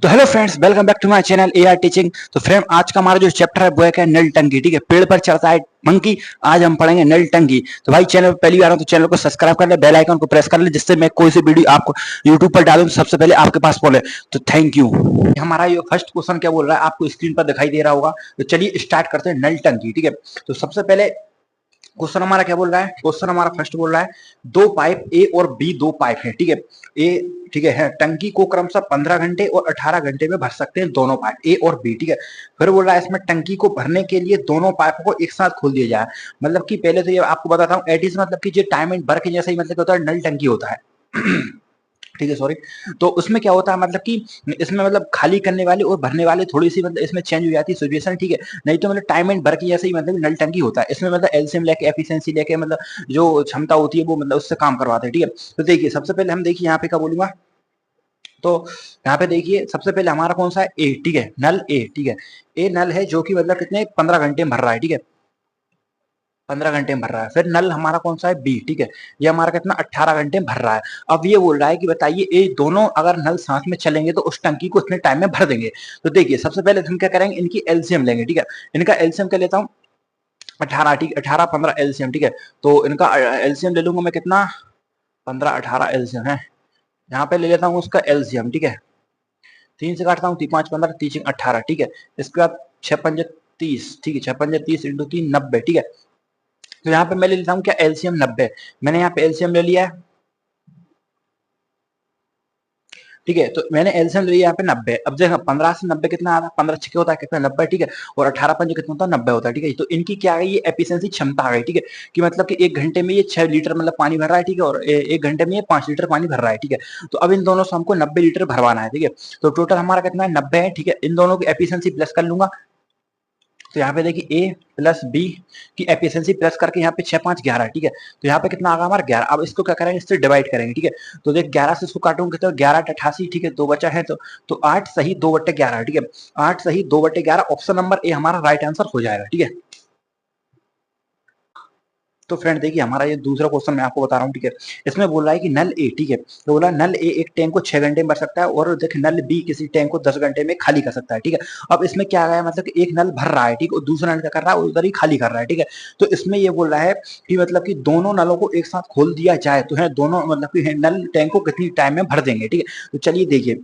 तो hello friends, welcome back to my channel AR teaching. तो friend, आज का हमारा जो चैप्टर है वो है नल टंकी। ठीक है, पेड़ पर चढ़ता है मंकी। आज हम पढ़ेंगे नल टंकी। तो भाई, चैनल पर पहली बार हो तो चैनल को सब्सक्राइब कर ले, बेल आइकन को प्रेस कर ले, जिससे मैं कोई सी वीडियो आपको यूट्यूब पर डालूं तो सबसे पहले आपके पास पहुंचे। तो थैंक यू। हमारा ये फर्स्ट क्वेश्चन क्या बोल रहा है आपको स्क्रीन पर दिखाई दे रहा होगा। तो चलिए स्टार्ट करते हैं नल टंकी। ठीक है, तो सबसे पहले क्वेश्चन हमारा क्या बोल रहा है। क्वेश्चन हमारा फर्स्ट बोल रहा है दो पाइप ए और बी, दो पाइप है। ठीक है, ए ठीक है टंकी को क्रमशः 15 घंटे और 18 घंटे में भर सकते हैं दोनों पाइप ए और बी। ठीक है, फिर बोल रहा है इसमें टंकी को भरने के लिए दोनों पाइपों को एक साथ खोल दिया जाए। मतलब कि पहले तो ये आपको बताता हूँ एट इज मतलब कि जो टाइम एंड वर्क जैसा ही मतलब होता है नल टंकी होता है। ठीक है, सॉरी। तो उसमें क्या होता है मतलब कि इसमें मतलब खाली करने वाले और भरने वाले थोड़ी सी मतलब इसमें चेंज हो जाती है सिचुएशन। ठीक है, नहीं तो मतलब टाइम एंड वर्क जैसे ही मतलब नल टंकी होता है। इसमें मतलब एलसीएम लेके एफिशिएंसी लेके मतलब जो क्षमता होती है वो मतलब उससे काम करवाते हैं। ठीक है, तो देखिए सबसे पहले हम देखिए यहाँ पे क्या बोलूंगा। तो यहाँ पे देखिए सबसे पहले हमारा कौन सा है ए। ठीक है, नल ए। ठीक है, ए नल है जो कि मतलब कितने 15 घंटे में भर रहा है। ठीक है, 15 घंटे में भर रहा है। फिर नल हमारा कौन सा है बी। ठीक है, ये हमारा कितना 18 घंटे में भर रहा है। अब ये बोल रहा है कि बताइए ये दोनों अगर नल साथ में चलेंगे तो उस टंकी को इतने टाइम में भर देंगे। तो देखिए सबसे पहले हम क्या करेंगे, इनकी एलसीएम लेंगे। ठीक है, इनका एलसीएम क्या लेता हूँ 18। ठीक, 18 15 एलसीएम। ठीक है, तो इनका एलसीएम ले लूंगा मैं कितना 15 18 एलसीएम है। यहाँ पे ले लेता हूँ उसका एलसीएम। ठीक है, 3 से काटता हूँ 5 15 3 18। ठीक है, इसके बाद 6 5 30। ठीक है, 6 5 30 इंटू 3 90। ठीक है, तो यहाँ पे मैं ले लेता हूँ क्या एलसीएम 90। मैंने यहाँ पे एलसीएम ले लिया है। ठीक है, तो मैंने एलसीएम ले लिया यहाँ पे 90। अब देखो 15 से 90 कितना आता है, 15 छक्के होता है कितना 90। ठीक है, और 18 पंजे कितना होता है 90 होता है। ठीक है, तो इनकी क्या है ये एफिशिएंसी क्षमता आ गई। ठीक है, कि मतलब कि 1 घंटे में ये 6 लीटर मतलब पानी भर रहा है। ठीक है, और 1 घंटे में ये 5 लीटर पानी भर रहा है। ठीक है, तो अब इन दोनों से हमको 90 लीटर भरवाना है। ठीक है, तो टोटल हमारा कितना है 90 है। ठीक है, इन दोनों की एफिशिएंसी प्लस कर लूंगा। तो यहाँ पे देखिए ए प्लस बी की एफिशिएंसी प्लस करके यहाँ पे 6 5 11। ठीक है, तो यहाँ पे कितना आ गया हमारा 11। अब इसको क्या करेंगे, इससे डिवाइड करेंगे। ठीक है, तो देख 11 से इसको काटूंगे तो 11 88। ठीक है, 2 बचा है तो 8 सही 2/11। ठीक है, 8 सही 2/11 ऑप्शन नंबर ए हमारा राइट आंसर हो जाएगा। ठीक है, तो फ्रेंड देखिए हमारा ये दूसरा क्वेश्चन मैं आपको बता रहा हूँ। ठीक है, इसमें बोल रहा है कि नल ए। ठीक है, तो बोला नल ए एक टैंक को 6 घंटे में भर सकता है और देखिए नल बी किसी टैंक को 10 घंटे में खाली कर सकता है। ठीक है, अब इसमें क्या गया मतलब कि एक नल भर रहा है। ठीक है, और दूसरा नल क्या कर रहा है उधर ही खाली कर रहा है। ठीक है, तो इसमें ये बोल रहा है कि मतलब कि दोनों नलों को एक साथ खोल दिया जाए तो है दोनों मतलब कि नल टैंक को कितनी टाइम में भर देंगे। ठीक है, तो चलिए देखिए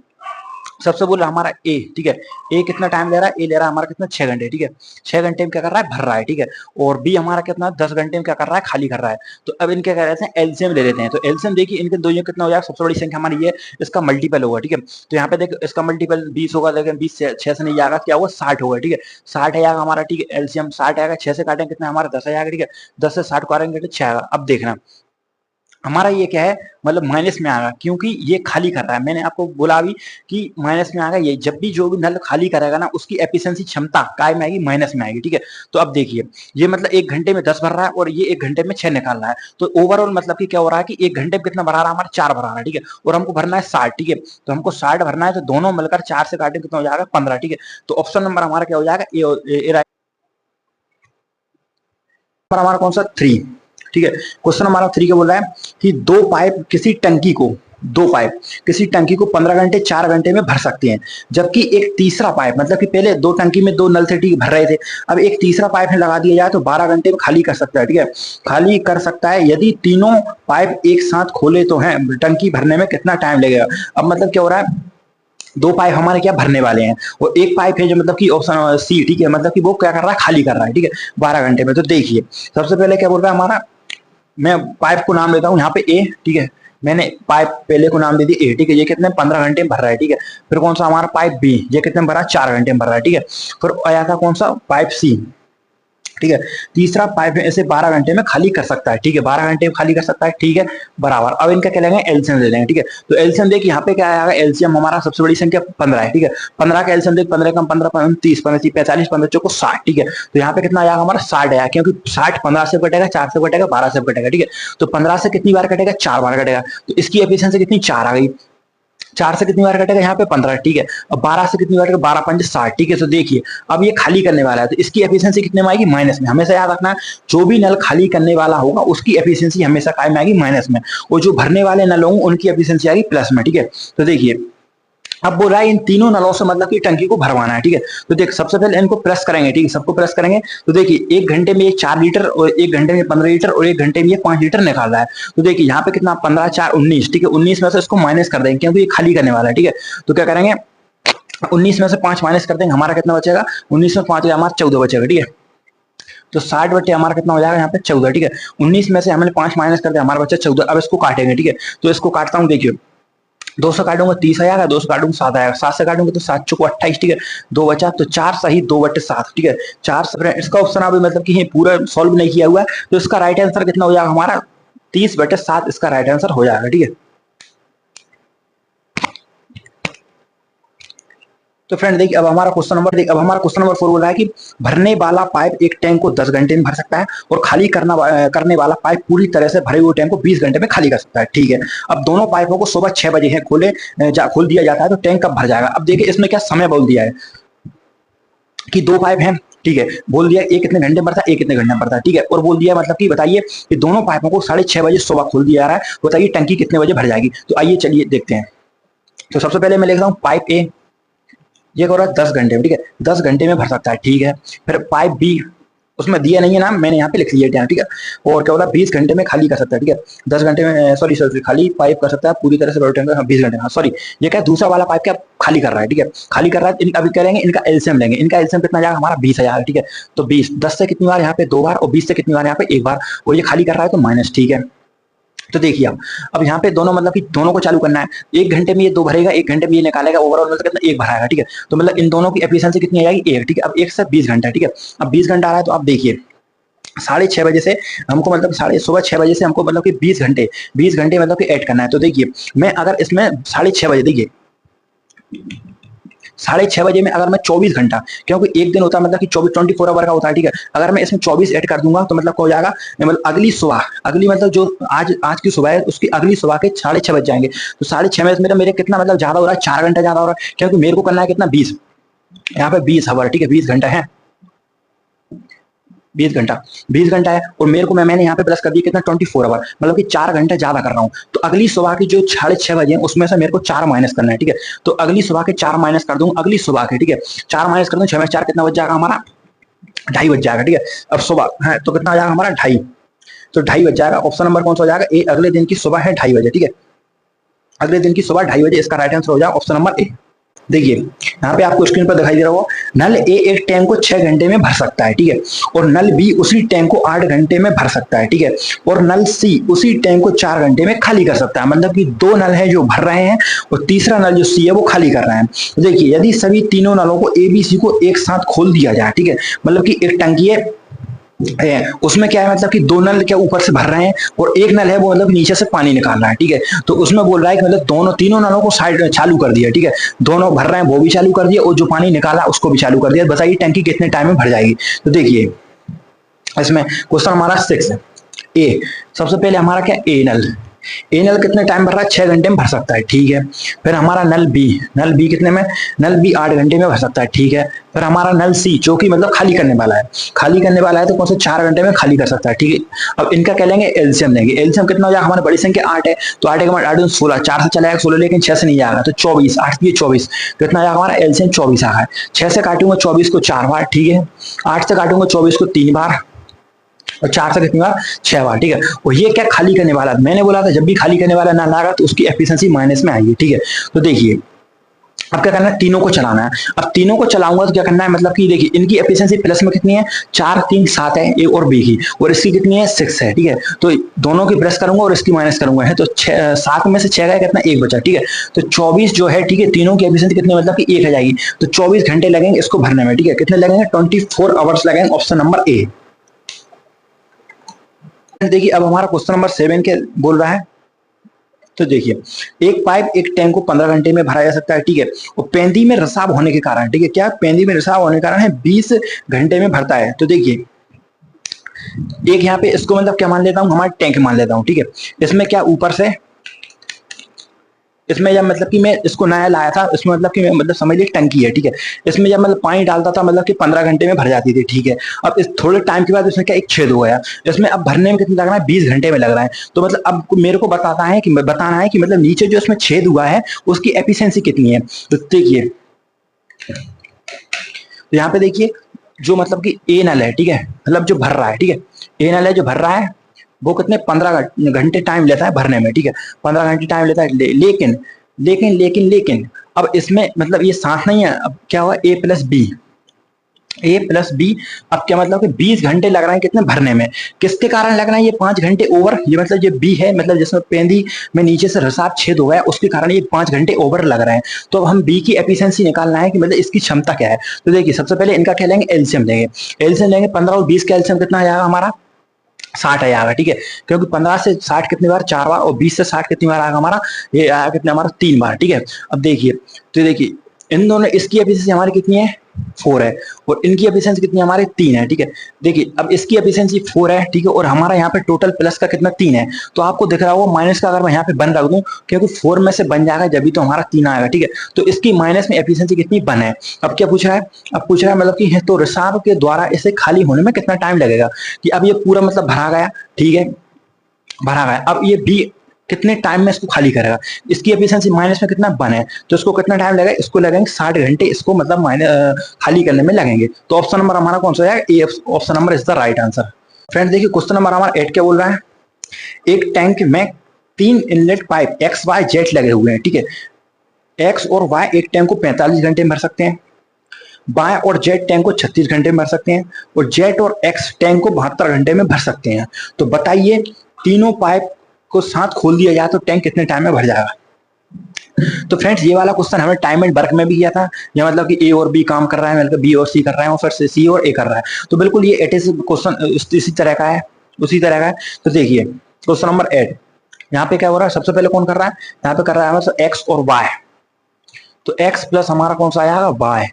सबसे बोल रहा हमारा ए। ठीक है, ए कितना टाइम ले रहा है, ए ले रहा है हमारा कितना 6 घंटे। ठीक है, 6 घंटे में क्या कर रहा है भर रहा है। ठीक है, और बी हमारा कितना 10 घंटे में क्या कर रहा है खाली कर रहा है। तो अब इनके क्या कहते हैं एलसीएम ले लेते हैं। तो एलसीएम देखिए इनके दोनों कितना हो जाएगा, सबसे बड़ी संख्या हमारी ये इसका मल्टीपल होगा। ठीक है, तो यहाँ पे देखो इसका मल्टीपल 20 होगा, लेकिन 20 से 6 से नहीं जाएगा, क्या होगा 60 होगा। ठीक है, 60 आएगा हमारा। ठीक है, एलसीएम 60 आएगा, 6 से काटेंगे कितना हमारा 10 आएगा। ठीक है, 10 से 60 काटेंगे तो 6 आएगा। अब देखना हमारा ये क्या है मतलब माइनस में आएगा क्योंकि ये खाली कर रहा है। मैंने आपको बोला अभी कि माइनस में आएगा। ये जब भी जो भी नल खाली करेगा ना उसकी एफिशिएंसी क्षमता काय में आएगी, माइनस में आएगी। ठीक है, तो अब देखिए ये मतलब 1 घंटे में 10 भर रहा है और ये 1 घंटे में 6 निकाल रहा है। तो ओवरऑल मतलब कि क्या हो रहा है कि 1 घंटे में कितना भरा रहा है हमारा 4 भरा रहा है। ठीक है, और हमको भरना है 60। ठीक है, तो हमको 60 भरना है, तो दोनों मिलकर 4 से काटे कितना हो जाएगा 15। ठीक है, तो ऑप्शन नंबर हमारा क्या हो जाएगा ए हमारा कौन सा 3। ठीक है, क्वेश्चन हमारा 3 क्या बोल रहा है कि दो पाइप किसी टंकी को 15 घंटे 4 घंटे में भर सकते हैं, जबकि एक तीसरा पाइप मतलब कि पहले दो टंकी में 2 नल थे। ठीक भर रहे थे, अब एक तीसरा पाइप में लगा दिया जाए तो 12 घंटे में खाली कर सकता है। ठीक है, खाली कर सकता है यदि तीनों पाइप एक साथ खोले तो है टंकी भरने में कितना टाइम लगेगा। अब मतलब क्या हो रहा है, 2 पाइप हमारे क्या भरने वाले हैं और एक पाइप है जो मतलब कि ऑप्शन सी। ठीक है, मतलब कि वो क्या कर रहा है खाली कर रहा है। ठीक है, 12 घंटे में। तो देखिए सबसे पहले क्या बोल रहा है हमारा, मैं पाइप को नाम लेता हूँ यहाँ पे ए। ठीक है, मैंने पाइप पहले को नाम दे दी ए। ठीक है, ये कितने 15 घंटे में भर रहा है। ठीक है, फिर कौन सा हमारा पाइप बी, ये कितने में भरा 4 घंटे में भर रहा है। ठीक है, फिर आया था कौन सा पाइप सी। ठीक है, तीसरा पाइप ऐसे 12 घंटे में खाली कर सकता है। ठीक है, 12 घंटे में खाली कर सकता है। ठीक है, बराबर। अब इनका क्या लेंगे एलसीएम ले लेंगे। ठीक है, तो एलसीएम देख यहाँ पे क्या आएगा, एलसीएम हमारा सबसे बड़ी संख्या 15 है। ठीक है, 15 का एलसीएम देख 15 कम 15 30 15 45 15 चौको 60। ठीक है, तो यहाँ पे कितना आएगा हमारा 60 आया, क्योंकि 60 15 से कटेगा, 4 से कटेगा, 12 से कटेगा। ठीक है, तो 15 से कितनी बार कटेगा 4 बार कटेगा, तो इसकी एफिशिएंसी कितनी 4 आ गई। 4 से कितनी बार कटेगा यहाँ पे 15। ठीक है, अब 12 से कितनी बार कटेगा 12 5 60। ठीक है, तो देखिए अब ये खाली करने वाला है तो इसकी एफिशिएंसी कितने में आएगी माइनस में। हमेशा याद रखना जो भी नल खाली करने वाला होगा उसकी एफिशिएंसी हमेशा काय में आएगी माइनस में, और जो भरने वाले नल होंगे उनकी एफिशिएंसी आएगी प्लस में। ठीक है, तो देखिए अब बोल रहा है इन तीनों नलों से मतलब कि टंकी को भरवाना है, ठीक है। तो देख सबसे पहले इनको प्रेस करेंगे, ठीक है, सबको प्रेस करेंगे। तो देखिए 1 घंटे में ये 4 लीटर और 1 घंटे में 15 लीटर और 1 घंटे में ये 5 लीटर निकाल रहा है। तो देखिए यहाँ पे कितना 15 4 19, ठीक है। 19 में से इसको माइनस कर देंगे क्योंकि ये खाली करने वाला है, ठीक है। तो क्या करेंगे 19 में से 5 माइनस कर देंगे, हमारा कितना बचेगा 19 में 5 हमारा 14 बचेगा, ठीक है। तो 60 बटे हमारा कितना हो जाएगा यहाँ पे 14, ठीक है। 19 में से हमने 5 माइनस कर दिया, हमारा बच्चा 14। अब इसको काटेंगे, ठीक है। तो इसको काटता हूँ, देखिए 200 काटूंगा 30 आएगा, 200 काटूंगा 7 आएगा, 7 से काटूंगा तो 7 चौको 28, ठीक है। 2 बचा तो 4 सही 2/7, ठीक है। 4 इसका ऑप्शन अभी मतलब कि पूरा सॉल्व नहीं किया हुआ है, तो इसका राइट आंसर कितना हो जाएगा हमारा 30/7 इसका राइट आंसर हो जाएगा, ठीक है। तो फ्रेंड देखिए अब हमारा क्वेश्चन नंबर 4 बोल रहा है कि भरने वाला पाइप एक टैंक को 10 घंटे में भर सकता है और खाली करने वाला पाइप पूरी तरह से भरे हुए टैंक को 20 घंटे में खाली कर सकता है, ठीक है। अब दोनों पाइपों को सुबह 6 बजे है खोल दिया जाता है, तो टैंक कब भर जाएगा। अब देखिए इसमें क्या समय बोल दिया है कि 2 पाइप हैं, ठीक है। बोल दिया एक कितने घंटे में भरता है, एक कितने घंटे में भरता है, ठीक है। और बोल दिया मतलब कि बताइए कि दोनों पाइपों को 6:30 बजे सुबह खोल दिया जा रहा है, बताइए टंकी कितने बजे भर जाएगी। तो आइए चलिए देखते हैं। तो सबसे पहले मैं लिख रहा हूँ पाइप ए, ये हो रहा है 10 घंटे में, ठीक है। 10 घंटे में भर सकता है, ठीक है। फिर पाइप बी, उसमें दिया नहीं है नाम, मैंने यहाँ पे लिख लिया, ठीक है। और क्या बोला 20 घंटे में खाली कर सकता है, ठीक है। 10 घंटे में सॉरी खाली पाइप कर सकता है पूरी तरह से 20 घंटे में, सॉरी ये क्या दूसरा वाला पाइप क्या खाली कर रहा है, ठीक है। खाली कर रहा है, अभी करेंगे इनका एलसीएम लेंगे, इनका एलसीएम कितना जाएगा हमारा 20 आएगा, ठीक है। तो 20 10 से कितनी बार यहाँ पे 2 बार और 20 से कितनी बार यहाँ पे 1 बार, और ये खाली कर रहा है तो माइनस, ठीक है। तो देखिए अब यहाँ पे दोनों मतलब कि दोनों को चालू करना है, 1 घंटे में ये 2 भरेगा, 1 घंटे में ये निकालेगा, ओवरऑल मतलब कितना 1 भराएगा, ठीक है। तो मतलब इन दोनों की एफिशिएंसी कितनी आ जाएगी 1, ठीक है। अब 1 से 20 घंटा, ठीक है। अब 20 घंटा आ रहा है तो आप देखिए 6:30 बजे से हमको मतलब सुबह 6 बजे से हमको मतलब कि 20 घंटे मतलब कि ऐड करना है। तो देखिए मैं अगर इसमें 6:30 बजे, देखिए 6:30 बजे में अगर मैं 24 घंटा, क्योंकि एक दिन होता है मतलब कि 24 आवर का होता है, ठीक है। अगर मैं इसमें 24 ऐड कर दूंगा तो मतलब हो जाएगा मतलब अगली सुबह, अगली मतलब जो आज की सुबह है उसकी अगली सुबह के 6:30 बज जाएंगे। तो 6:30 में मेरे कितना मतलब ज्यादा हो रहा है 4 घंटा ज्यादा हो रहा है, क्योंकि मेरे को करना है कितना 20, यहाँ पे 20 आवर, ठीक है। 20 घंटा है, 20 घंटा है। और मेरे को मैंने यहाँ पे प्लस कर दिया कितना 24 आवर, मतलब कि 4 घंटे ज्यादा कर रहा हूँ। तो अगली सुबह की जो 6:30 बजे उसमें से मेरे को 4 माइनस करना है, ठीक है। तो अगली सुबह के 4 माइनस कर दूंगा, अगली सुबह के, ठीक है। 4 माइनस कर दूंगा, 6 में 4 कितना बच जाएगा हमारा 2:30 बज जाएगा, ठीक है। अब सुबह है तो कितना आ जाएगा हमारा 2:30, तो 2:30 बज जाएगा। ऑप्शन नंबर कौन सा हो जाएगा ए, अगले दिन की सुबह है 2:30 बजे, ठीक है। अगले दिन की सुबह 2:30 बजे इसका राइट आंसर हो जाएगा ऑप्शन नंबर ए। देखिए यहाँ पे आपको स्क्रीन पर दिखाई दे रहा होगा, नल ए एक टैंक को 6 घंटे में भर सकता है, ठीक है। और नल बी उसी टैंक को 8 घंटे में भर सकता है, ठीक है। और नल सी उसी टैंक को 4 घंटे में खाली कर सकता है, मतलब कि 2 नल है जो भर रहे हैं और तीसरा नल जो सी है वो खाली कर रहे हैं। तो देखिए यदि सभी तीनों नलों को ए बी सी को एक साथ खोल दिया जाए, ठीक है, मतलब कि एक टंकी है उसमें क्या है मतलब कि 2 नल क्या ऊपर से भर रहे हैं और एक नल है वो मतलब नीचे से पानी निकाल रहा है, ठीक है। तो उसमें बोल रहा है कि मतलब तीनों नलों को साइड चालू कर दिया, ठीक है। दोनों भर रहे हैं वो भी चालू कर दिया और जो पानी निकाला उसको भी चालू कर दिया। बताइए टंकी कितने टाइम में भर जाएगी। तो देखिए इसमें क्वेश्चन हमारा 6 है। ए सबसे पहले हमारा क्या ए नल कितने टाइम भर रहा है 6 घंटे में भर सकता है, ठीक है। फिर हमारा नल बी कितने में, नल बी 8 घंटे में भर सकता है, ठीक है। फिर हमारा नल सी जो कि मतलब खाली करने वाला है तो कौन से 4 घंटे में खाली कर सकता है, ठीक है। अब इनका क्या लेंगे एलसीएम लेंगे, एलसीएम कितना हो जाएगा हमारी बड़ी संख्या 8 है, तो 8 के बाद 8 16, 4 से चला जाएगा 16, लेकिन 6 से नहीं जाएगा तो 24, 8 की 24 कितना आएगा हमारा एलसीएम 24 आ रहा है। 6 से काटूंगा 24 को 4 बार, ठीक है। 8 से काटूंगा 24 को 3 बार और 4 से कितनी बार 6 बार, ठीक है। और ये क्या खाली करने वाला, मैंने बोला था जब भी खाली करने वाला ना लगा तो उसकी एफिशिएंसी माइनस में आएगी, ठीक है। तो देखिए अब क्या करना है तीनों को चलाना है। अब तीनों को चलाऊंगा तो क्या करना है मतलब कि देखिए इनकी एफिशिएंसी प्लस में कितनी है 4 3 7 है ए और बी की, और इसकी कितनी है 6 है, ठीक है। तो दोनों की प्लस करूंगा और इसकी माइनस करूंगा है तो 7 में से 6 गया कितना 1 बचा, ठीक है। तो 24 जो है, ठीक है, तीनों की एफिशिएंसी कितनी मतलब कि 1 आ जाएगी। तो 24 घंटे लगेंगे इसको भरने में, ठीक है। कितने लगेंगे 24 आवर्स लगेंगे, ऑप्शन नंबर ए। देखिए अब हमारा क्वेश्चन नंबर 7 के बोल रहा है। तो देखिए एक पाइप एक टैंक को 15 घंटे में भरा जा सकता है, ठीक है। और पेंदी में रिसाव होने के कारण, ठीक है, क्या पेंदी में रिसाव होने के कारण है 20 घंटे में भरता है। तो देखिए एक यहाँ पे इसको मतलब क्या मान लेता हूँ हमारा टैंक मान लेता हूँ, ठीक है। इसमें क्या ऊपर से इसमें जब मतलब कि मैं इसको नया लाया था, इसमें मतलब कि मैं मतलब समझ लीजिए टंकी है, ठीक है। इसमें जब मतलब पानी डालता था मतलब कि 15 घंटे में भर जाती थी, ठीक है। अब इस थोड़े टाइम के बाद इसमें क्या एक छेद हो गया, इसमें अब भरने में कितना लग रहा है, 20 घंटे में लग रहा है। तो मतलब अब मेरे को बताना है कि मतलब नीचे जो इसमें छेद हुआ है उसकी एफिशिएंसी कितनी है। तो देखिए, तो यहाँ पे देखिए जो मतलब कि ए नल है, ठीक है, मतलब जो भर रहा है, ठीक है, ए नल है जो भर रहा है, वो कितने 15 घंटे टाइम लेता है भरने में, ठीक है, 15 घंटे टाइम लेता है। लेकिन अब इसमें मतलब ये साथ नहीं है, अब क्या हुआ, ए प्लस बी। अब क्या मतलब कि 20 घंटे लग रहे हैं कितने भरने में, किसके कारण लग रहा है, ये 5 घंटे ओवर, ये मतलब ये बी है, मतलब जिसमें पेंदी में नीचे से रिसाब छेद हो गया उसके कारण ये 5 घंटे ओवर लग रहे हैं। तो अब हम बी की एफिशिएंसी निकालना है कि मतलब इसकी क्षमता क्या है। तो देखिए सबसे पहले इनका क्या लेंगे, एलसीएम लेंगे। एलसीएम लेंगे 15 और 20 का एलसीएम कितना आ जाएगा हमारा, 60 आ जाएगा, ठीक है। क्योंकि 15 से 60 कितनी बार, 4 बार, और 20 से 60 कितनी बार आएगा हमारा, ये आया कितना हमारा, 3 बार, ठीक है। अब देखिए, तो देखिए इन दोनों, इसकी एफिशिएंसी हमारी कितनी है, 4 है, और इनकी एफिशिएंसी कितनी है हमारी, 3 है, ठीक है। देखिए अब इसकी एफिशिएंसी 4 है, ठीक है, और हमारा यहाँ पे टोटल प्लस का कितना, 3 है। तो आपको दिख रहा होगा माइनस का अगर मैं यहाँ पे बन रख दूं, क्योंकि 4 में से बन जाएगा जब भी तो हमारा 3 आएगा, ठीक है। तो इसकी माइनस में एफिशिएंसी कितनी, 1 है। अब क्या पूछ रहा है, अब पूछ रहा है मतलब कि है तो रिसाव के द्वारा इसे खाली होने में कितना टाइम लगेगा, कि अब ये पूरा मतलब भरा गया, ठीक है, भरा गया। अब ये बी कितने टाइम में इसको खाली करेगा, इसकी एफिशिएंसी माइनस में कितना, 1 है, तो इसको कितना टाइम लगेगा, इसको लगेंगे 60 घंटे, इसको मतलब खाली करने में लगेंगे। तो ऑप्शन नंबर हमारा कौन सा है, A option number is the right answer. Friends देखिए क्वेश्चन नंबर हमारा 8 क्या बोल रहा है, एक टैंक में 3 inlet pipe x y z लगे हुए हैं, ठीक है। एक्स और वाई एक टैंक को 45 घंटे में भर सकते हैं, बाय और जेट टैंक को 36 घंटे में भर सकते हैं, और जेट और एक्स टैंक को 72 घंटे में भर सकते हैं। तो बताइए तीनों पाइप को साथ खोल दिया जाए तो टैंक कितने टाइम में भर जाएगा। तो फ्रेंड्स ये वाला क्वेश्चन हमें टाइम एंड वर्क में भी किया था, या मतलब कि ए और बी काम कर रहा है, मतलब बी और सी कर रहे हैं, और फिर सी और ए कर रहा है। तो बिल्कुल ये एट क्वेश्चन इसी तरह का है, उसी तरह का है। तो देखिए क्वेश्चन नंबर 8, यहाँ पे क्या हो रहा है, सबसे पहले कौन कर रहा है, यहाँ पे कर रहा है हमारे एक्स और वाई। तो एक्स प्लस हमारा कौन सा आएगा, वाई।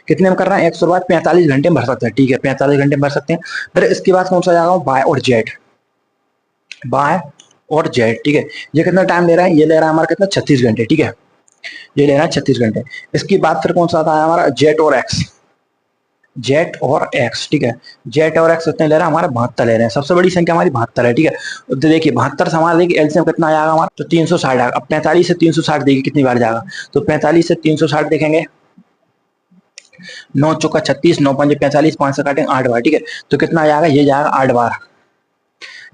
कितने में कर रहे हैं, एक्स और वाई 45 घंटे में भर सकते हैं, ठीक है, 45 घंटे में भर सकते हैं। फिर इसके बाद कौन सा जाएगा, वाई और जेड, वाई और जेड, ठीक है। ये कितना टाइम ले रहा है, ये ले रहा है हमारा कितना, 36 घंटे, ठीक है, ये ले रहा है 36 घंटे। इसके बाद फिर कौन सा आता है हमारा, जेट और एक्स, जेट और एक्स, ठीक है। जेट और एक्स कितने ले रहा है हमारा, 72 ले रहे हैं, सबसे बड़ी संख्या हमारी 72 है, ठीक है। तो देखिए 72 से हमारा देखिए एलसीएम कितना आएगा हमारा, तो 360 आएगा। अब 45 से 360 देखिए कितनी बार जाएगा, तो 45 से 360 देखेंगे, 9 चौका 36, 9 पंजे 45, 5 से काटेंगे 8 बार, ठीक है। तो कितना जाएगा, ये जाएगा 8 बार,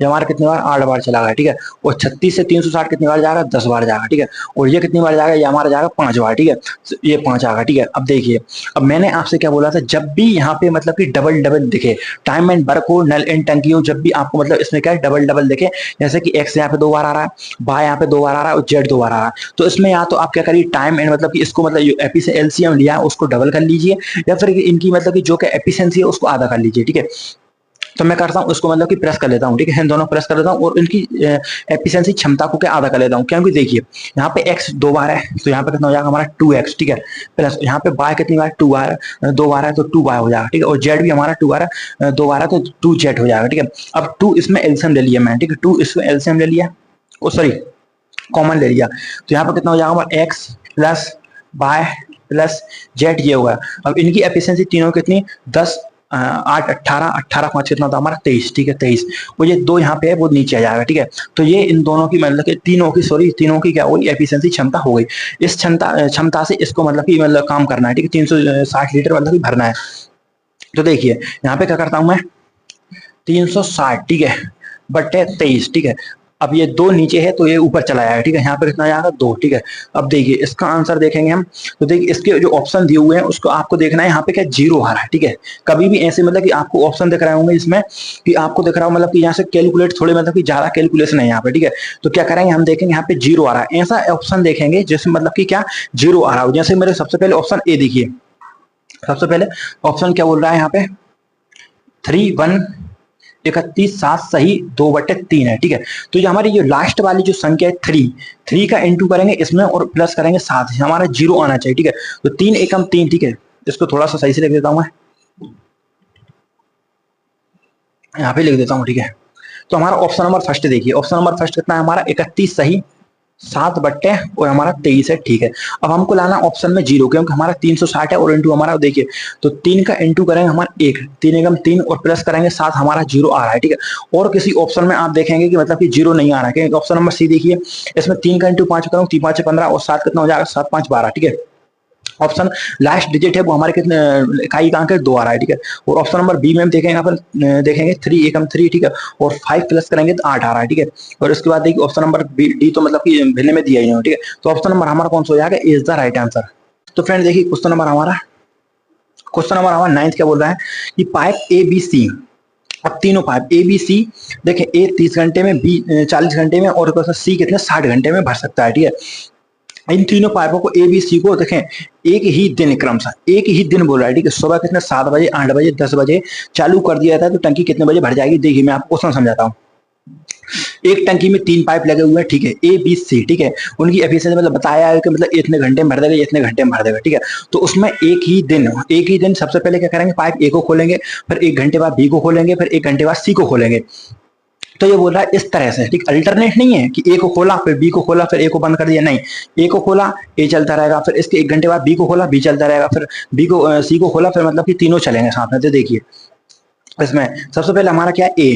ये हमारा कितनी बार, 8 बार चला गया, ठीक है। और 36 से 360 कितनी बार जाएगा, 10 बार जाएगा, ठीक है। और ये कितनी बार जाएगा, ये हमारा जाएगा 5 बार, ठीक है, ये 5 आएगा, ठीक है। अब देखिए, अब मैंने आपसे क्या बोला था, जब भी यहाँ पे मतलब कि डबल डबल दिखे, टाइम एंड वर्क हो, नल एंड टंकी हो, जब भी आपको मतलब इसमें क्या है, डबल डबल दिखे, जैसे कि एक्स यहाँ पे 2 बार आ रहा है, बाय यहाँ पे 2 बार आ रहा है, और जेड 2 बार आ रहा है, तो इसमें या तो आप क्या करिए, टाइम एंड मतलब कि इसको मतलब एपी से एलसीएम लिया है उसको डबल कर लीजिए, या फिर इनकी मतलब कि जो कि एफिशिएंसी है उसको आधा कर लीजिए, ठीक है। तो मैं करता हूँ उसको मतलब कि प्रेस कर लेता हूँ, ठीक है, इन दोनों प्रेस कर लेता हूँ, और इनकी एफिशिएंसी क्षमता को क्या आधा कर लेता हूँ, क्योंकि देखिए यहाँ पे x 2 बार है, तो यहाँ पे कितना हो जाएगा हमारा 2x, ठीक है, प्लस यहाँ पे y कितनी बार, 2 बार, 2 बार है तो 2y हो जाएगा, ठीक है। और z भी हमारा 2 बार है, 2 बार है तो 2z हो जाएगा, ठीक है। अब 2 इसमें एलसीएम ले लिया मैंने, ठीक है, 2 इसमें एलसीएम ले लिया, ओ सॉरी कॉमन ले लिया, तो यहाँ पे कितना हो जाएगा हमारा x plus y plus Z, ये होगा। अब इनकी एफिशिएंसी तीनों कितनी, 10 8 18 18 5 कितना होता है हमारा, 23, ठीक है, 23। वो ये 2 यहाँ पे है वो नीचे आ जाएगा, ठीक है। तो ये इन दोनों की मतलब कि तीनों की क्या होगी, एफिशिएंसी क्षमता हो गई। इस क्षमता से इसको मतलब कि मतलब काम करना है, ठीक है, 360 लीटर मतलब कि भरना है। तो देखिए यहाँ पे क्या करता हूं मैं, 360, ठीक है, बटे 23, ठीक है। अब ये 2 नीचे है तो ये ऊपर चला जाएगा, ठीक है, यहाँ पे कितना जाएगा, 2, ठीक है। अब देखिए इसका आंसर देखेंगे हम, तो देखिए इसके जो ऑप्शन दिए हुए हैं उसको आपको देखना है, यहाँ पे क्या 0 आ रहा है, ठीक है। कभी भी ऐसे मतलब कि आपको ऑप्शन दिख रहे होंगे इसमें, कि आपको दिख रहा हो मतलब कि यहाँ से कैलकुलेट थोड़े मतलब कि ज्यादा कैलकुलेशन है यहाँ पे, ठीक है। तो क्या करेंगे हम, देखेंगे यहाँ पे 0 आ रहा है, ऐसा ऑप्शन देखेंगे जिसमें मतलब कि क्या 0 आ रहा हो। जैसे मेरे सबसे पहले ऑप्शन ए देखिए, सबसे पहले ऑप्शन क्या बोल रहा है यहाँ पे, 3 1 31 7 सही 2/3 है, ठीक है। तो ये हमारी जो लास्ट वाली जो संख्या है 3 का इंटू करेंगे इसमें और प्लस करेंगे 7, हमारा 0 आना चाहिए, ठीक है। तो 3 एकम 3, ठीक है, इसको थोड़ा सा सही से लिख देता हूं मैं, यहाँ पे लिख देता हूँ, ठीक है। तो हमारा ऑप्शन नंबर फर्स्ट देखिए, ऑप्शन नंबर फर्स्ट कितना है हमारा, 31 सही 7 बट्टे और हमारा 23 है, ठीक है। अब हमको लाना ऑप्शन में 0, क्योंकि हमारा 360 है और इंटू हमारा देखिए, तो 3 का इंटू करेंगे हमारा 1, 3 एकम 3 और प्लस करेंगे 7, हमारा 0 आ रहा है, ठीक है। और किसी ऑप्शन में आप देखेंगे कि मतलब कि 0 नहीं आ रहा है, ऑप्शन नंबर सी देखिए, इसमें 3 का इंटू 5 करूँ, 3 5 15 और 7 कितना हो जाएगा, 7 5 12, ठीक है। ऑप्शन लास्ट डिजिट है वो हमारे कितने इकाई का अंक है, 2 आ रहा है, ठीक है। और ऑप्शन नंबर बी में हम देखेंगे, अपन देखेंगे 3 एकम 3, ठीक है, और 5 प्लस करेंगे तो 8 आ रहा है, ठीक है। और इसके बाद देखिए ऑप्शन नंबर डी तो मतलब कि भिलने में दिया ही नहीं, ठीक है। तो ऑप्शन नंबर हमारा कौन सा हो जाएगा, इज द राइट आंसर। तो फ्रेंड देखिए क्वेश्चन नंबर हमारा 9 क्या बोल रहा है कि पाइप ए बी सी, अब तीनों पाइप ए बी सी, देखें ए 30 घंटे में, बी 40 घंटे में और सी कितने 60 घंटे में भर सकता है, ठीक है। इन तीनों पाइपों को ए बी सी को देखें एक ही दिन क्रमशः एक ही दिन बोल रहा है, ठीक है। सुबह कितने 7 बजे, 8 बजे, 10 बजे चालू कर दिया जाता है, तो टंकी कितने बजे भर जाएगी, देखिए मैं आपको क्वेश्चन समझाता हूँ। एक टंकी में 3 पाइप लगे हुए हैं, ठीक है, ए बी सी, ठीक है। उनकी एफिशिएंसी मतलब बताया है कि मतलब इतने घंटे में भर देगा, इतने घंटे में भर देगा, ठीक है। तो उसमें एक ही दिन सबसे पहले क्या करेंगे, पाइप ए को खोलेंगे, फिर 1 घंटे बाद बी को खोलेंगे, फिर 1 घंटे बाद सी को खोलेंगे। तो ये बोल रहा है इस तरह से, ठीक, अल्टरनेट नहीं है कि ए को खोला फिर बी को खोला फिर ए को बंद कर दिया, नहीं, ए को खोला ए चलता रहेगा, फिर इसके 1 घंटे बाद बी को खोला बी चलता रहेगा, फिर बी को सी को खोला, फिर मतलब कि तीनों चलेंगे साथ में। तो देखिए इसमें सबसे पहले हमारा क्या ए,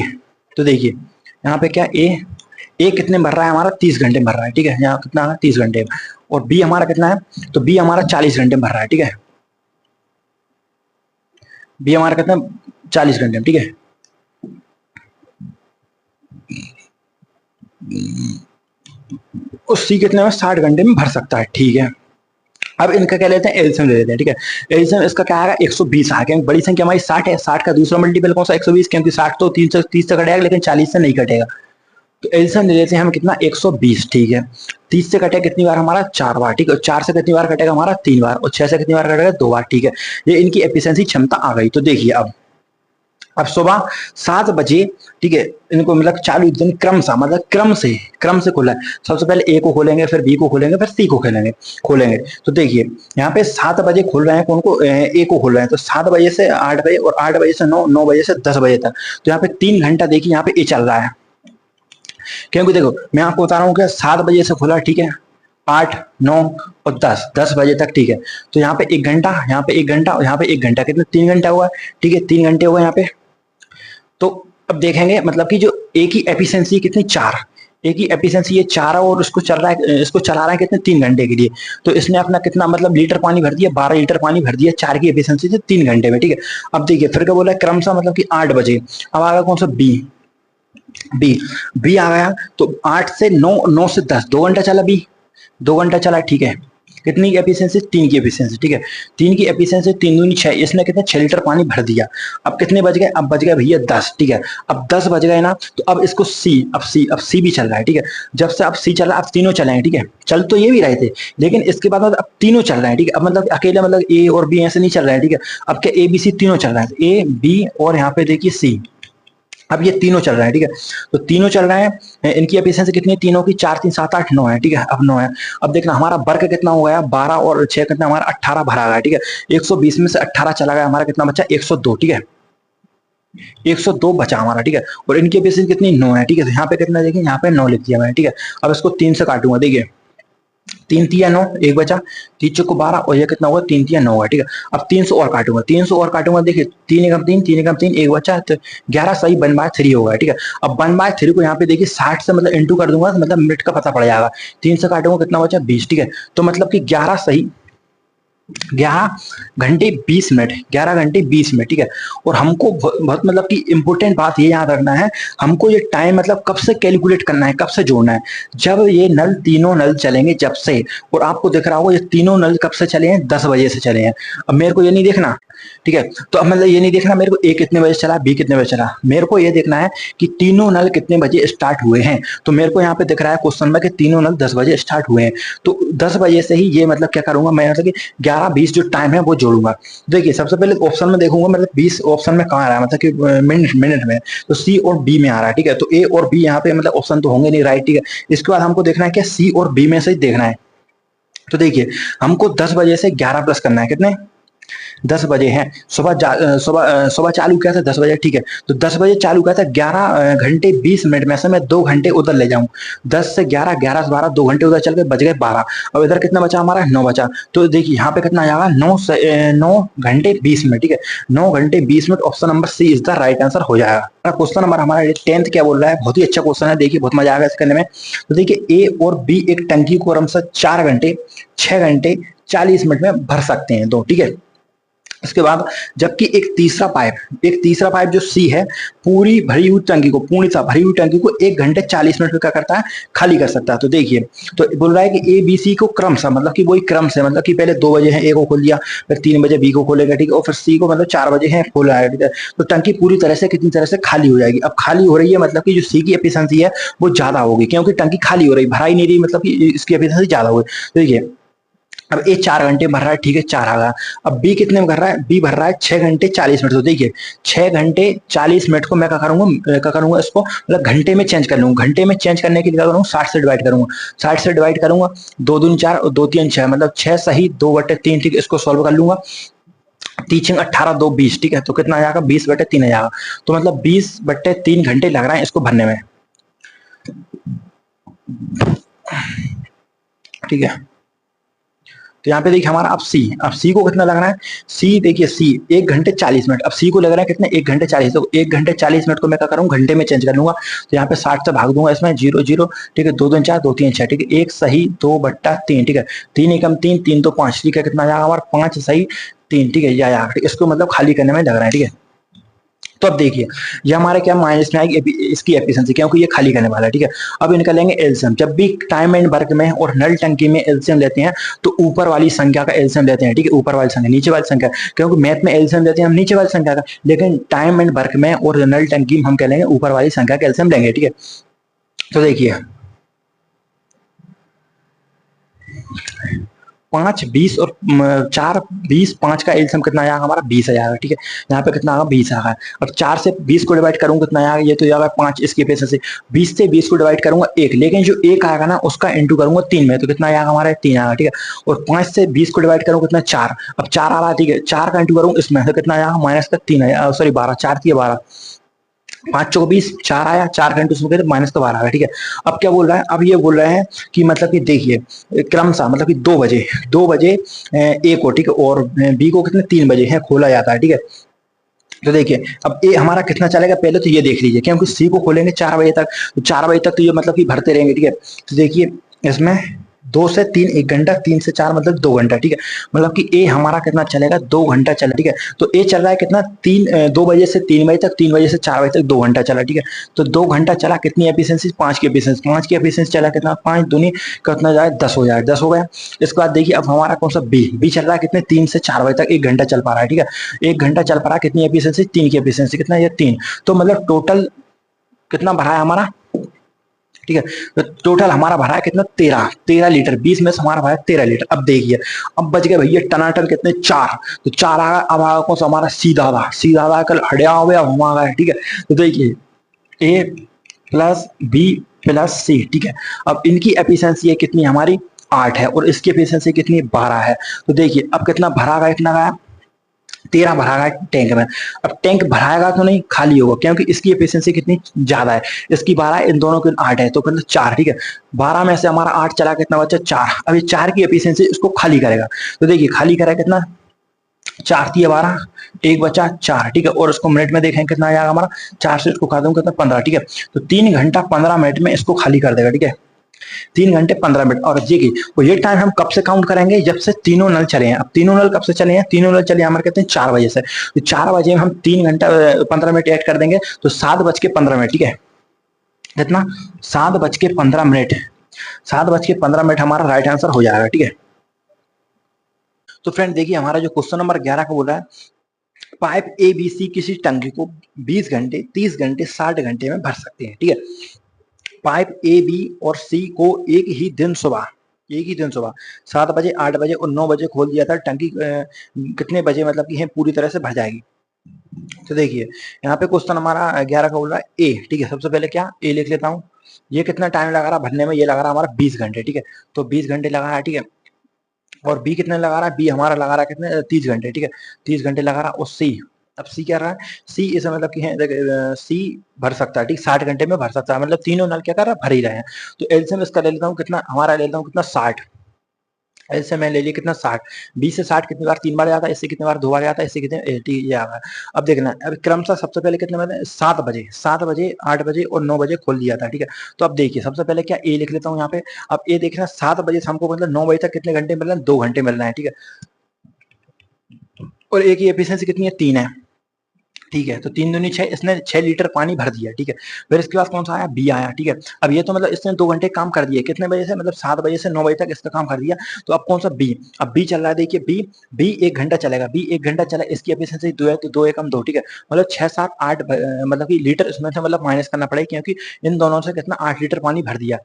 तो देखिए यहाँ पे क्या ए कितने भर रहा है, हमारा 30 घंटे भर रहा है, ठीक है। यहाँ कितना है 30 घंटे, और बी हमारा कितना है, तो बी हमारा 40 घंटे भर रहा है, ठीक है। बी हमारा कितना 40 घंटे, ठीक है। उस सी कितने में 60 घंटे में भर सकता है, ठीक है। अब इनका क्या लेते हैं, एलसीएम ले लेते हैं, ठीक है। एलसीएम इसका क्या आएगा 120 आ गया, बड़ी संख्या हमारी 60 है, 60 का दूसरा मल्टीपल कौन सा 120, क्योंकि 60 तो 30 से कटेगा लेकिन 40 से नहीं कटेगा। तो एलसीएम ले लेते हैं हम कितना 120, ठीक है। 30 से कटेगा कितनी बार हमारा 4 बार, ठीक है। 4 से कितनी बार कटेगा हमारा 3 बार, और 6 से कितनी बार कटेगा 2 बार, ठीक है। ये इनकी एफिशिएंसी क्षमता आ गई। तो देखिए अब सुबह 7 बजे, ठीक है, इनको मतलब चालू दिन क्रमशः मतलब क्रम से खोला है। सबसे पहले ए को खोलेंगे, फिर बी को खोलेंगे, फिर सी को खोलेंगे। तो देखिए यहाँ पे 7 बजे खोल रहे हैं, कौन को, ए को खोल रहे हैं। तो 7 बजे से 8 बजे, और 8 बजे से 9, 9 बजे से 10 बजे तक। तो यहाँ पे 3 घंटा देखिए यहाँ पे ए चल रहा है, क्योंकि देखो मैं आपको बता रहा हूँ कि 7 बजे से खुला, ठीक है, 8 9 और 10 बजे तक, ठीक है। तो यहाँ पे 1 घंटा, यहाँ पे 1 घंटा और यहाँ पे 1 घंटा, कितने 3 घंटा हुआ, ठीक है, 3 घंटे हुए यहाँ पे। तो अब देखेंगे मतलब कि जो ए की एफिशिएंसी कितनी 4, ए की एफिशिएंसी ये 4 है, और इसको चला रहा है कितने 3 घंटे के लिए। तो इसने अपना कितना मतलब लीटर पानी भर दिया, 12 लीटर पानी भर दिया 4 की एफिशिएंसी से 3 घंटे में, ठीक है। अब देखिए फिर क्या बोला है, क्रमशः मतलब कि 8 बजे, अब आ गया कौन सा बी, बी आ गया। तो 8 से 9, 9 से 10, 2 घंटा चला बी, 2 घंटा चला, ठीक है। कितनी की एफिशिएंसी, 3 की एफिशिएंसी, ठीक है। 3 की एफिशिएंसी 3 दूनी 6, इसने कितने 6 लीटर पानी भर दिया। अब कितने बज गए, अब बज गए भैया 10, ठीक है। अब 10 बज गए ना, तो अब इसको अब सी भी चल रहा है, ठीक है। जब से अब सी चल रहा है, अब तीनों चलेंगे, ठीक है। चल तो ये भी रहे थे, लेकिन इसके बाद अब तीनों चल रहे हैं, ठीक है। अब मतलब अकेले मतलब ए और बी ऐसे नहीं चल रहा है, ठीक है। अब क्या ए बी सी तीनों चल रहे हैं, ए बी और यहाँ पे देखिए सी, अब ये तीनों चल रहे हैं, ठीक है। तो तीनों चल रहे हैं, इनकी एफिशिएंसी कितनी है तीनों की, 4 3 7 8 9 है, ठीक है। अब 9 है। अब देखना हमारा वर्क कितना हो गया, 12 और 6 कितना हमारा 18 भरा गया, ठीक है। 120 में से 18 चला गया, हमारा कितना बचा 102, ठीक है। 102 बचा हमारा, ठीक है। और इनकी एफिशिएंसी कितनी 9 है, ठीक है। तो यहाँ पे कितना देखिए, यहाँ पे 9 लिख दिया मैंने, ठीक है। अब इसको 3 से काटूंगा, देखिए 3 तिया 9, एक बचा, 3 चौको 12 और ये कितना हुआ 3 तिया 9 है, ठीक है। अब 300 और काटूंगा, 300 और काटूंगा, देखिए 3 एकम 3, 3 एकम 3, एक बचा, तो 11 सही 1/3 होगा, ठीक है। अब 1/3 को यहाँ पे देखिए 60 से मतलब इंटू कर दूंगा, तो मतलब मिनट का पता पड़ जाएगा। 3 से काटूंगा कितना बचा 20, ठीक है। तो मतलब कि 11 सही 11 घंटे 20 मिनट, 11 घंटे 20 मिनट, ठीक है। और हमको बहुत मतलब कि इंपॉर्टेंट बात ये याद रखना है, हमको ये टाइम मतलब कब से कैलकुलेट करना है, कब से जोड़ना है, जब ये नल तीनों नल चलेंगे जब से। और आपको दिख रहा होगा ये तीनों नल कब से चले हैं, 10 बजे से चले हैं। अब मेरे को ये नहीं देखना, ठीक है। तो अब मतलब ये नहीं देखना मेरे को ए कितने बजे चला, बी कितने बजे चला, मेरे को ये देखना है कि तीनों नल कितने बजे स्टार्ट हुए हैं। तो मेरे को यहाँ पे दिख रहा है क्वेश्चन में कि तीनों नल 10 बजे स्टार्ट हुए हैं। तो 10 बजे से ही ये मतलब क्या करूंगा मैं, मतलब कि 11-20 जो टाइम है वो जोड़ूंगा। देखिए सबसे पहले ऑप्शन में देखूंगा, मतलब 20 ऑप्शन में कहाँ आ रहा है, मतलब कि मिनट में, तो सी और बी में आ रहा है, ठीक है। तो ए और बी यहाँ पे मतलब ऑप्शन तो होंगे नहीं, राइट, ठीक है। इसके बाद हमको देखना है क्या, सी और बी में से ही देखना है। तो देखिए हमको 10 बजे से 11 प्लस करना है, कितने 10 बजे हैं, सुबह चालू किया था 10 बजे, ठीक है। तो 10 बजे चालू किया था, 11 घंटे 20 मिनट में से मैं 2 घंटे उधर ले जाऊं, 10 से 11, 11 से 12, 2 घंटे उधर चल के बज गए 12। अब इधर कितना बचा हमारा, 9 बचा। तो देखिए यहाँ पे कितना आ जाएगा, 9 घंटे 20 मिनट, ठीक है। 9 घंटे 20 minute, option number c is the right answer हो जाएगा। क्वेश्चन नंबर हमारा 10th क्या बोल रहा है, बहुत ही अच्छा क्वेश्चन है, देखिए बहुत मजा आएगा इस करने में। तो देखिए ए और बी एक टंकी को क्रमशः 4 घंटे, 6 घंटे 40 मिनट में भर सकते हैं दो, ठीक है। इसके बाद जबकि एक तीसरा पाइप जो सी है, पूरी भरी हुई टंकी को, पूरी भरी हुई टंकी को 1 घंटे 40 मिनट में क्या करता है, खाली कर सकता है। तो देखिए, तो बोल रहा है कि ए बी सी को क्रम सा, मतलब कि वही क्रम से, मतलब कि पहले 2 बजे है ए को खोल दिया, फिर 3 बजे बी को खोलेगा, ठीक है, और फिर सी को मतलब 4 बजे है खोला है, ठीक है। तो टंकी पूरी तरह से कितनी तरह से खाली हो जाएगी। अब खाली हो रही है मतलब कि जो सी की एफिशिएंसी है वो ज्यादा होगी, क्योंकि टंकी खाली हो रही, भरा ही नहीं रही, मतलब कि इसकी एफिशिएंसी ज्यादा होगी। देखिए अब ए 4 घंटे भर रहा है, ठीक है, 4 आ गया। अब बी कितने में भर रहा है, बी भर रहा है 6 घंटे 40 मिनट। तो देखिए 6 घंटे 40 मिनट को मैं क्या करूंगा इसको, मतलब घंटे में चेंज कर लूंगा। घंटे में चेंज करने के लिए क्या करूंगा, 60 से डिवाइड करूंगा, 60 से डिवाइड करूंगा, 2 दूनी 4 और 2 3 6, मतलब 6 सही 2/3, ठीक है। इसको सॉल्व कर लूंगा, 3 18 2 20, ठीक है। तो कितना आ जाएगा, 20/3 आ जाएगा। तो मतलब 20/3 घंटे लग रहा है इसको भरने में, ठीक है। तो यहाँ पे देखिए हमारा अब सी को कितना लग रहा है, सी देखिए सी 1 घंटे 40 मिनट, अब सी को लग रहा है कितने, 1 घंटे 40, तो 1 घंटे 40 मिनट को मैं क्या करूँगा, घंटे में चेंज कर लूंगा। तो यहाँ पे 60 से भाग दूंगा, इसमें 0 0, ठीक है, 2 2 4, 2 3 6, ठीक है, 1 सही 2/3, ठीक है, 3 एकम 3, 3 तो 5, ठीक है, कितना जाएगा हमारा 5 सही 3, ठीक है, या इसको मतलब खाली करने में लग रहा है, ठीक है। तो अब देखिए ये हमारे क्या माइनस में आएगी इसकी एफिशिएंसी, क्योंकि ये खाली करने वाला है, ठीक है। अब इनका लेंगे एलसीएम। जब भी टाइम एंड वर्क में और नल टंकी में एलसीएम लेते हैं तो ऊपर वाली संख्या का एलसीएम लेते हैं, ठीक है, ऊपर वाली संख्या, नीचे वाली संख्या, क्योंकि मैथ में एलसीएम लेते हैं हम नीचे वाली संख्या का, लेकिन टाइम एंड वर्क में और नल टंकी में हम क्या लेंगे, ऊपर वाली संख्या का एलसीएम लेंगे, ठीक है। तो देखिए 5 20 और 4 20, 5 का एलसीएम कितना आया हमारा, 20 आएगा, ठीक है। यहाँ पे कितना आएगा, 20 आएगा। और 4 से 20 को डिवाइड करूंगा कितना आएगा, ये तो आएगा 5, इसकी वजह से 20 से 20 को डिवाइड करूंगा 1, लेकिन जो 1 आएगा ना उसका इंटू करूंगा 3 में, तो कितना आएगा हमारा 3 आएगा, ठीक है। और 5 से 20 को डिवाइड करूंगा कितना, 4, अब 4 आ रहा है, ठीक है, 4 का इंटू करूंगा इसमें, तो कितना आएगा माइनस का 3 आया, सॉरी 12, 4 3 12, 5 चौको 20, 4 आया, 4 घंटे उसमें माइनस तो 12 आया, ठीक है। अब क्या बोल रहा है, अब ये बोल रहे हैं कि मतलब कि देखिए क्रमशः, मतलब कि 2 बजे ए को, ठीक है, और बी को कितने 3 बजे है खोला जाता है, ठीक है। तो देखिए अब ए हमारा कितना चलेगा, पहले तो ये देख लीजिए, क्योंकि सी को खोलेंगे 4 बजे तक, तो 4 बजे तक तो ये मतलब कि भरते रहेंगे, ठीक है। तो देखिए इसमें 2 से 3 1 घंटा, 3 से 4 मतलब 2 घंटा, ठीक है। मतलब कि ए हमारा कितना चलेगा, 2 घंटा चला, ठीक है। तो ए चल रहा है कितना, 2 बजे से 3 बजे तक, 3 बजे से 4 बजे तक 2 घंटा चला, ठीक है। तो 2 घंटा चला, कितनी एफिशिएंसी, 5 की एफिशिएंसी, 5 की एफिशिएंसी चला कितना, 5 दूनी कितना जाए 10 हो जाए, 10 हो गया। इसके बाद देखिए अब हमारा कौन सा बी चल रहा है कितने, 3 से 4 बजे तक 1 घंटा चल पा रहा है, ठीक है। 1 घंटा चल पा रहा है, कितनी एफिशिएंसी, 3 की एफिशिएंसी, कितना ये 3। तो मतलब टोटल कितना भरा है हमारा, ठीक है। तो टोटल हमारा भरा है कितना, 13 लीटर, 20 में से हमारा भरा है 13 लीटर। अब देखिए अब बच गए भैया टनाटन कितने, 4, तो 4 आ गया। अब आगा कौन सा हमारा, सीधा कल हड़िया हो गया, हम आ गए, ठीक है। तो देखिए ए प्लस बी प्लस सी, ठीक है। अब इनकी एफिशिएंसी है कितनी हमारी, 8 है, और इसकी एफिशिएंसी कितनी, 12 है। तो देखिए अब कितना भरा गया, कितना गया, 13 भराएगा टैंक में। अब टैंक भराएगा तो नहीं, खाली होगा, क्योंकि इसकी एफिशिएंसी कितनी ज्यादा है, इसकी 12 है, इन दोनों की 8 है, तो मतलब 4, ठीक है। 12 में से हमारा 8 चला, कितना बचा, 4। अब ये 4 की एफिशिएंसी इसको खाली करेगा, तो देखिए खाली करेगा कितना, 4 3 12, एक बचा 4, ठीक है। और उसको मिनट में देखें कितना आएगा हमारा, 4 से इसको काट दूंगा कितना, 15, ठीक है। तो 3 घंटा 15 मिनट में इसको खाली कर देगा, ठीक है। 3 घंटे 15 मिनट। और देखिए तो ये टाइम हम कब से काउंट करेंगे, जब से तीनों नल चले हैं। अब तीनों नल कब से चले हैं, तीनों नल चले हमारे कहते हैं 4 बजे से, तो 4 बजे में हम 3 घंटा 15 मिनट ऐड कर देंगे, तो 7:15, ठीक है। कितना, 7:15, 7:15 हमारा राइट आंसर हो जाएगा, ठीक है। तो फ्रेंड देखिए हमारा जो क्वेश्चन नंबर 11 का बोल रहा है, पाइप ए बी सी किसी टंकी को 20 घंटे 30 घंटे 60 घंटे में भर सकते हैं, ठीक है। पाइप ए बी और सी को एक ही दिन सुबह 7 बजे 8 बजे और 9 बजे खोल दिया था, टंकी कितने बजे मतलब कि है पूरी तरह से भर जाएगी। तो देखिए यहाँ पे क्वेश्चन हमारा 11 का बोल रहा है ए, ठीक है। सबसे पहले क्या ए लिख लेता हूँ, ये कितना टाइम लगा रहा भरने में, ये लगा रहा हमारा 20 घंटे, ठीक है। तो 20 घंटे लगा रहा है, ठीक है। और बी कितने लगा रहा है, बी हमारा लगा रहा है कितने 30 घंटे, ठीक है 30 घंटे लगा रहा है। और सी, अब सी क्या रहा है, सी इसे मतलब कि है सी भर सकता है, ठीक 60 घंटे में भर सकता है, मतलब तीनों नल क्या कर रहा है, भर ही रहे हैं। तो एलसीएम इसका ले लेता हूँ कितना, हमारा ले लेता हूँ कितना 60, ऐसे मैं ले लिया कितना 60, 20 से 60 कितनी बार, 3 बार जाता है, इससे कितनी बार 2 बार जाता है, इससे कितने 80 ये आ गया। अब देखना, अब क्रमशः सबसे पहले कितने बजे, 7 बजे 8 बजे और 9 बजे खोल दिया था, ठीक है। तो अब देखिए सबसे पहले क्या ए लिख लेता हूँ यहाँ पे। अब ए देखना 7 बजे से हमको मतलब 9 बजे तक कितने घंटे मिल रहे हैं, 2 घंटे मिल रहे हैं, ठीक है। और ए की एफिशिएंसी कितनी है, 3 है, ठीक है। तो 3 दूनी 6, इसने 6 लीटर पानी भर दिया, ठीक है। फिर इसके बाद कौन सा आया, बी आया, ठीक है। अब ये तो मतलब इसने 2 घंटे काम कर दिए, कितने बजे से, मतलब 7 बजे से 9 बजे तक इसका काम कर दिया। तो अब कौन सा बी, अब बी चल रहा है, देखिए बी, बी 1 घंटा चलेगा, बी 1 घंटा चला, इसकी एफिशिएंसी 2 है, तो 2 एकम 2, ठीक है। मतलब 6 7 8 मतलब कि लीटर इसमें से मतलब माइनस करना पड़ेगा, क्योंकि इन दोनों से कितना 8 लीटर पानी भर दिया।